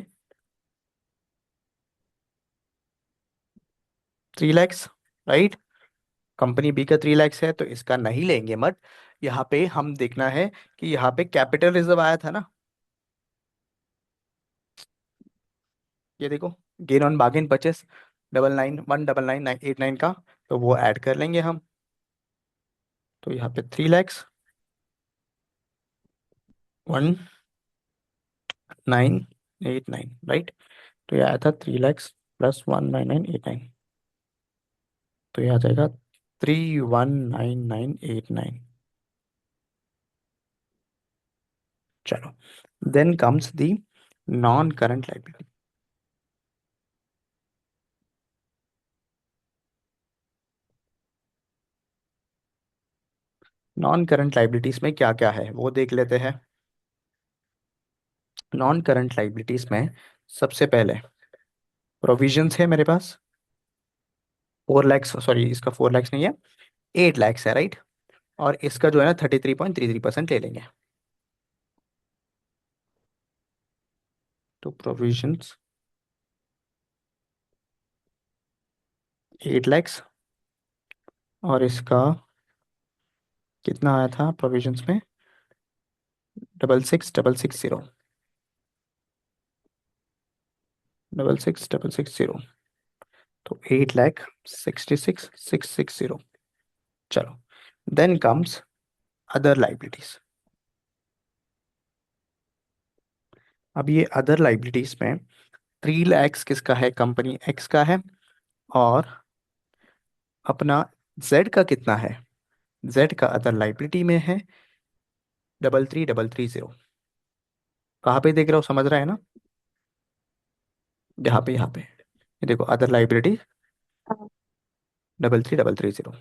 3 लाख, राइट। कंपनी बी का 3 लाख है तो इसका नहीं लेंगे मत। यहाँ पे हम देखना है कि यहाँ पे कैपिटल रिजर्व आया था ना, ये देखो, गेन ऑन बार्गेन परचेस 99,199,989 का, तो वो ऐड कर लेंगे हम। तो यहाँ पे 3,01,989, राइट। तो ये आया था 3 लाख प्लस 199,889, तो ये आ जाएगा 3,199,889। चलो, then comes the non current liability. Non current liabilities में क्या क्या है वो देख लेते हैं। नॉन करंट लाइबिलिटीज में सबसे पहले प्रोविजंस है मेरे पास 4 लाख, सॉरी इसका 4 लाख नहीं है, 8 लाख है, राइट। और इसका जो है ना 33.33% ले लेंगे। तो प्रोविजंस 8 लाख, और इसका कितना आया था प्रोविजंस में? 666660, 666660। तो 8,66,660। चलो, देन कम्स अदर लाइबिलिटीज। अब ये अदर लाइबिलिटीज में 3 लाख किसका है? कंपनी एक्स का है। और अपना जेड का कितना है? जेड का अदर लाइबिलिटी में है 33,330। कहाँ पे देख रहे हो, समझ रहा है ना? यहाँ पे, यहाँ पे ये देखो, अदर लाइबिलिटी 33,330,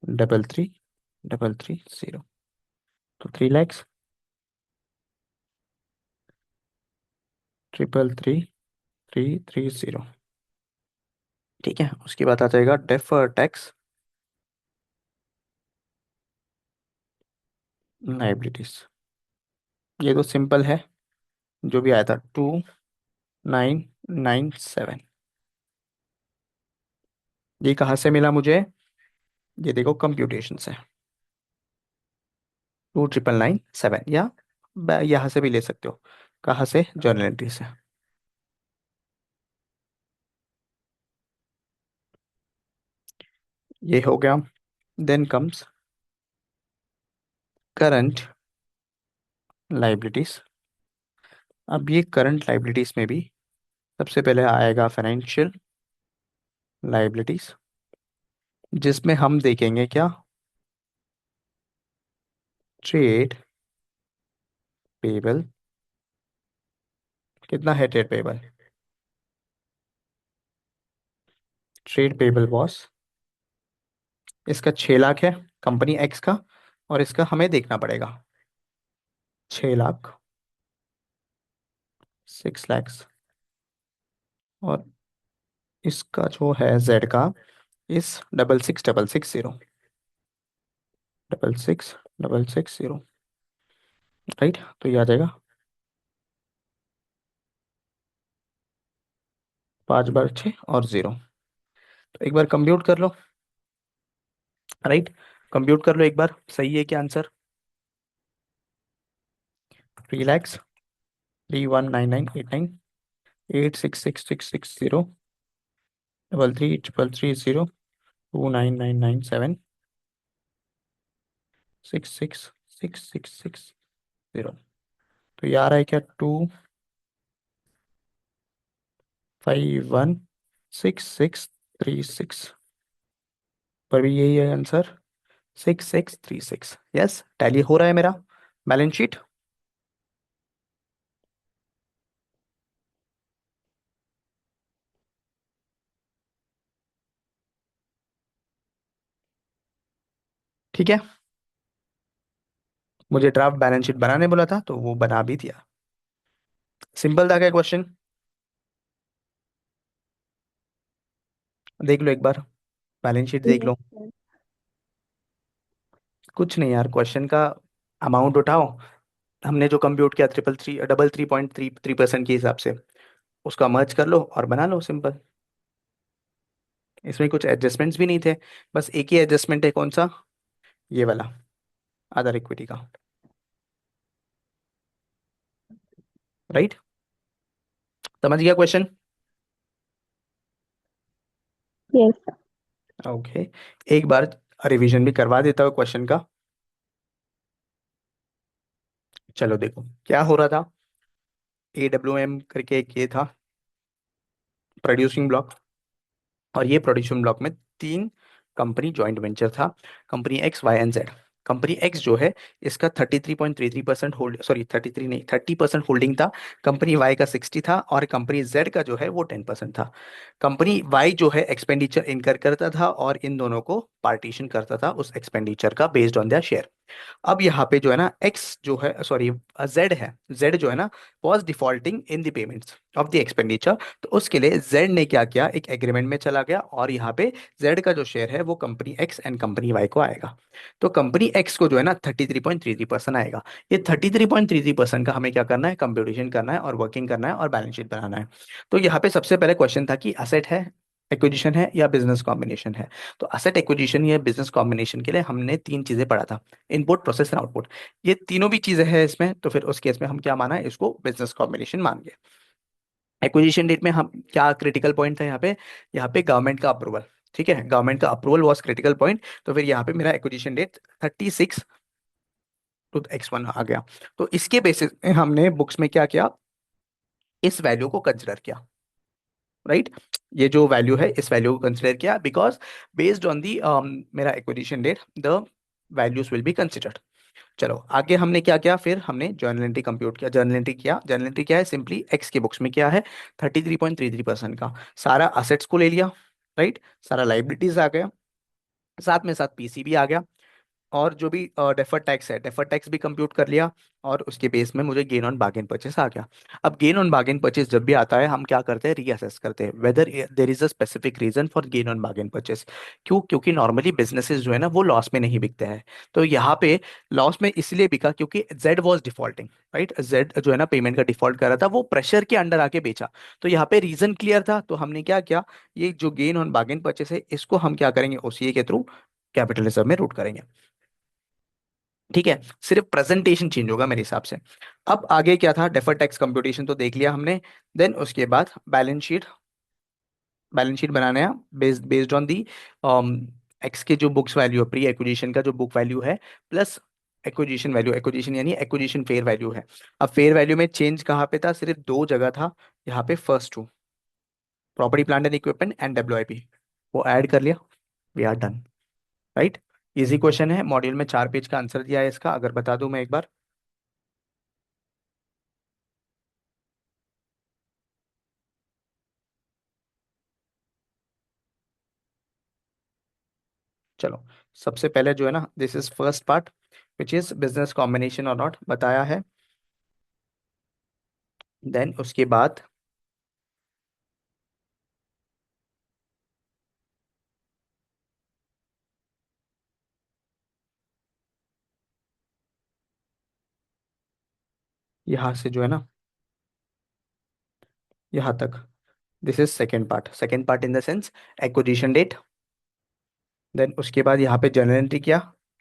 33,330। तो 3 लाख 33,330। ठीक है, उसके बाद आ जाएगा डेफर टैक्स लाइबिलिटीज। ये तो सिंपल है, जो भी आया था 2,997। ये कहाँ से मिला मुझे? ये देखो कंप्यूटेशन से, 2,997, या यहाँ से भी ले सकते हो। कहाँ से? जर्नल एंट्री से। ये हो गया। Then comes current liabilities. अब ये करंट लाइबिलिटीज में भी सबसे पहले आएगा फाइनेंशियल लाइबिलिटीज, जिसमें हम देखेंगे क्या? Trade payable. कितना है trade payable? Trade payable boss, इसका 6 लाख है कंपनी एक्स का। और इसका हमें देखना पड़ेगा 6 लाख, 6 lakhs। और इसका जो है जेड का, इस 66660, 66660, राइट। तो ये आ जाएगा 5 बार 6 और 0। तो एक बार कंप्यूट कर लो, राइट। कंप्यूट कर लो एक बार, सही है क्या आंसर? 3,31,99,89, 866,660, 33,330, 29,997, 66,666,0। तो ये आ रहा है क्या? 251,6636, पर भी यही है आंसर, 6636। यस, टैली हो रहा है मेरा बैलेंस शीट। ठीक है, मुझे ड्राफ्ट बैलेंस शीट बनाने बोला था तो वो बना भी दिया। सिंपल था क्या क्वेश्चन? देख लो एक बार, बैलेंस शीट देख Yes, लो। sir. कुछ नहीं यार, क्वेश्चन का अमाउंट उठाओ, हमने जो कंप्यूट किया 333 के हिसाब से, उसका मर्ज कर लो और बना लो, सिंपल। इसमें कुछ एडजस्टमेंट्स भी नहीं थे, बस एक ही एडजस्टमेंट है, कौन सा? ये वाला, अदर इक्विटी का, राइट। समझ गया क्वेश्चन? Yes, sir. ओके, एक बार रिवीजन भी करवा देता हूँ क्वेश्चन का। चलो देखो क्या हो रहा था। AWM करके एक ये था प्रोड्यूसिंग ब्लॉक, और ये प्रोड्यूसिंग ब्लॉक में तीन कंपनी जॉइंट वेंचर था, company X Y and Z. Company X जो है, इसका 33.33% होल्ड, सॉरी 33 नहीं, 30% होल्डिंग था। कंपनी वाई का 60 था, और कंपनी जेड का जो है वो 10% था। कंपनी वाई जो है एक्सपेंडिचर इनकर करता था, और इन दोनों को पार्टीशन करता था उस एक्सपेंडिचर का बेस्ड ऑन देयर शेयर। अब यहाँ पे जो है ना, एक्स जो है, सॉरी जेड है, जेड जो है ना, was defaulting in the payments of the expenditure. तो उसके लिए जेड ने क्या किया, एक एग्रीमेंट में चला गया, और यहाँ पे जेड का जो शेयर है वो company X and company Y को आएगा। तो कंपनी एक्स को जो है ना 33.33% आएगा। ये 33.33% का हमें क्या करना है, कंप्यूटेशन करना है और वर्किंग करना है और बैलेंस शीट बनाना है। तो यहाँ पे सबसे पहले क्वेश्चन था कि असेट है, एक्विजिशन है, या बिजनेस कॉम्बिनेशन है। तो असेट एक्विजिशन या बिजनेस कॉम्बिनेशन के लिए हमने तीन चीजें पढ़ा था, इनपुट प्रोसेस एंड आउटपुट। ये तीनों भी चीजें हैं इसमें, तो फिर उस केस में हम क्या माना है, इसको बिजनेस कॉम्बिनेशन मान गए। एक्विजिशन डेट में हम क्या क्रिटिकल पॉइंट था यहाँ पे, यहाँ पे गवर्नमेंट का अप्रूवल। ठीक है, गवर्नमेंट का अप्रूवल वॉज क्रिटिकल पॉइंट। तो फिर यहाँ पे मेरा एक्विजिशन डेट 36/X1 आ गया। तो इसके बेसिस में हमने बुक्स में क्या किया, इस वैल्यू को कंसिडर किया, राइट। ये जो वैल्यू है, इस वैल्यू को कंसिडर किया, बिकॉज बेस्ड ऑन दी मेरा acquisition date the values will be considered. चलो आगे हमने क्या किया, फिर हमने जर्नल एंट्री कंप्यूट किया। जर्नल एंट्री किया, जर्नल एंट्री क्या है, सिंपली एक्स के बुक्स में क्या है, 33.33% का सारा असेट्स को ले लिया, राइट। सारा लाइबिलिटीज आ गया, साथ में साथ पीसी भी आ गया, और जो भी डेफर्ड टैक्स है, डेफर्ड टैक्स भी कंप्यूट कर लिया, और उसके बेस में मुझे गेन ऑन बार्गेन परचेस आ गया। अब गेन ऑन बार्गेन परचेस जब भी आता है, हम क्या करते हैं, रीअसेस करते हैं whether there is a specific reason for gain on bargain purchase. क्यों? क्योंकि नॉर्मली बिजनेसेस जो है ना वो लॉस में नहीं बिकते हैं। तो यहाँ पे लॉस में इसलिए बिका क्योंकि Z was defaulting, right. Z जो है ना पेमेंट का डिफॉल्ट कर रहा था, वो प्रेशर के अंडर आके बेचा। तो यहाँ पे रीजन क्लियर था, तो हमने क्या किया, ये जो गेन ऑन बार्गेन परचेस है, इसको हम क्या करेंगे, ओसीए के थ्रू कैपिटल रिजर्व में रूट करेंगे। ठीक है, सिर्फ प्रेजेंटेशन चेंज होगा मेरे हिसाब से। अब आगे क्या था, डेफर्ड टैक्स कंप्यूटेशन तो देख लिया हमने। देन उसके बाद बैलेंस शीट, बैलेंस शीट बनाना है based based on the x के जो बुक्स वैल्यू है, प्री एक्विजिशन का जो बुक वैल्यू है, प्लस एक्विजिशन वैल्यू, एक्विजिशन यानी एक्विजिशन फेयर वैल्यू है। अब फेयर वैल्यू में चेंज कहाँ पे था, सिर्फ दो जगह था, यहाँ पे first two, property plant and equipment and WIP, वो ऐड कर लिया, we are done, right. Easy question है, मॉड्यूल में 4 पेज का आंसर दिया है इसका, अगर बता दूं मैं एक बार। चलो, सबसे पहले जो है ना, this is first part which is business combination और नॉट बताया है। देन उसके बाद यहाँ से जो है ना, यहाँ तक, this is second part in the sense acquisition date. Then उसके बाद यहाँ पे जनरल एंट्री किया।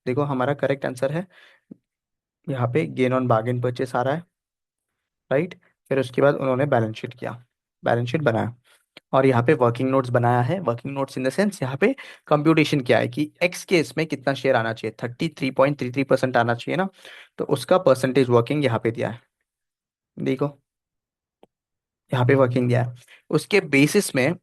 देखो हमारा करेक्ट आंसर है, यहाँ पे गेन ऑन बार्गेन परचेस आ रहा है, राइट। फिर उसके बाद उन्होंने बैलेंस शीट किया, बैलेंस शीट बनाया, और यहाँ पे वर्किंग नोट्स बनाया है। Working notes in the sense यहाँ पे कंप्यूटेशन किया है कि एक्स के इसमें कितना शेयर आना चाहिए, 33.33% आना चाहिए ना, तो उसका परसेंटेज वर्किंग यहाँ पे दिया है। देखो यहाँ पे वर्किंग दिया है। उसके बेसिस में,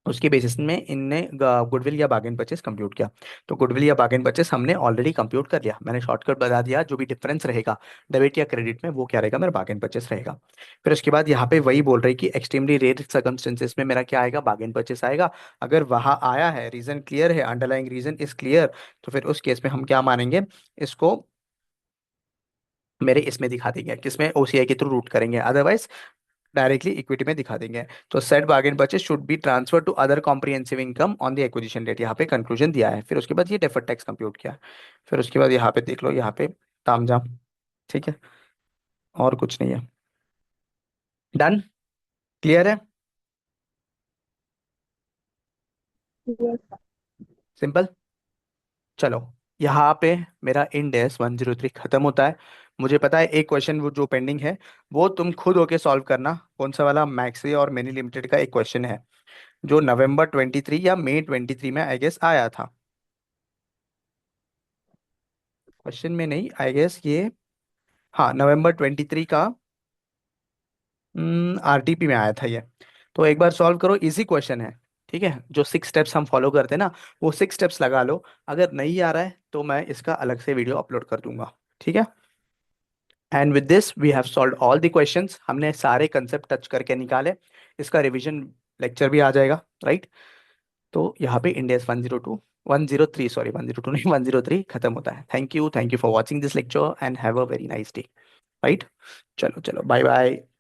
उसके बेसिस में इनने गुडविल या बार्गेन परचेस कंप्यूट किया। तो गुडविल या बार्गेन परचेस हमने ऑलरेडी कंप्यूट कर लिया, मैंने शॉर्टकट बता दिया, जो भी डिफरेंस रहेगा डेबिट या क्रेडिट में वो क्या रहेगा, मेरा बार्गेन परचेस रहेगा। फिर उसके बाद यहाँ पे वही बोल रही कि एक्सट्रीमली रेयर सर्कमस्टेंसेस में मेरा क्या आएगा, बार्गेन परचेस आएगा। अगर वहां आया है, रीजन क्लियर है, अंडरलाइंग रीजन इज क्लियर, तो फिर उस केस में हम क्या मानेंगे, इसको मेरे इसमें दिखा देंगे, किसमें, ओसीआई के थ्रू रूट करेंगे, अदरवाइज डायरेक्टली इक्विटी में दिखा देंगे। तो set bargain purchase should be transfer to other comprehensive income on the acquisition date, यहाँ पे कंक्लूजन दिया है। फिर उसके बाद ये डेफर्ड टैक्स कंप्यूट किया। फिर उसके बाद यहाँ पे देख लो, यहाँ पे तामझाम, ठीक है, और कुछ नहीं है। डन, क्लियर है, Yes. सिंपल। चलो, यहाँ पे मेरा इंड एस 103 खत्म होता है। मुझे पता है एक क्वेश्चन वो जो पेंडिंग है, वो तुम खुद होके सॉल्व करना। कौन सा वाला, मैक्सी और मिनी लिमिटेड का एक क्वेश्चन है, जो नवंबर 23 या मई 23 में आई गेस आया था। क्वेश्चन में नहीं, आई गेस ये, हाँ नवंबर 23 का आरटीपी में आया था ये। तो एक बार सॉल्व करो, इजी क्वेश्चन है, ठीक है। जो 6 स्टेप्स हम फॉलो करते हैं ना, वो 6 स्टेप्स लगा लो। अगर नहीं आ रहा है तो मैं इसका अलग से वीडियो अपलोड कर दूंगा, ठीक है। And with this we have solved all the questions, हमने सारे कंसेप्ट टच करके निकाले। इसका रिवीजन लेक्चर भी आ जाएगा, राइट। तो यहाँ पे इंडेक्स 103, सॉरी 102 नहीं, 103 खत्म होता है। Thank you for watching this lecture and have a very nice day, right. चलो चलो, बाय बाय।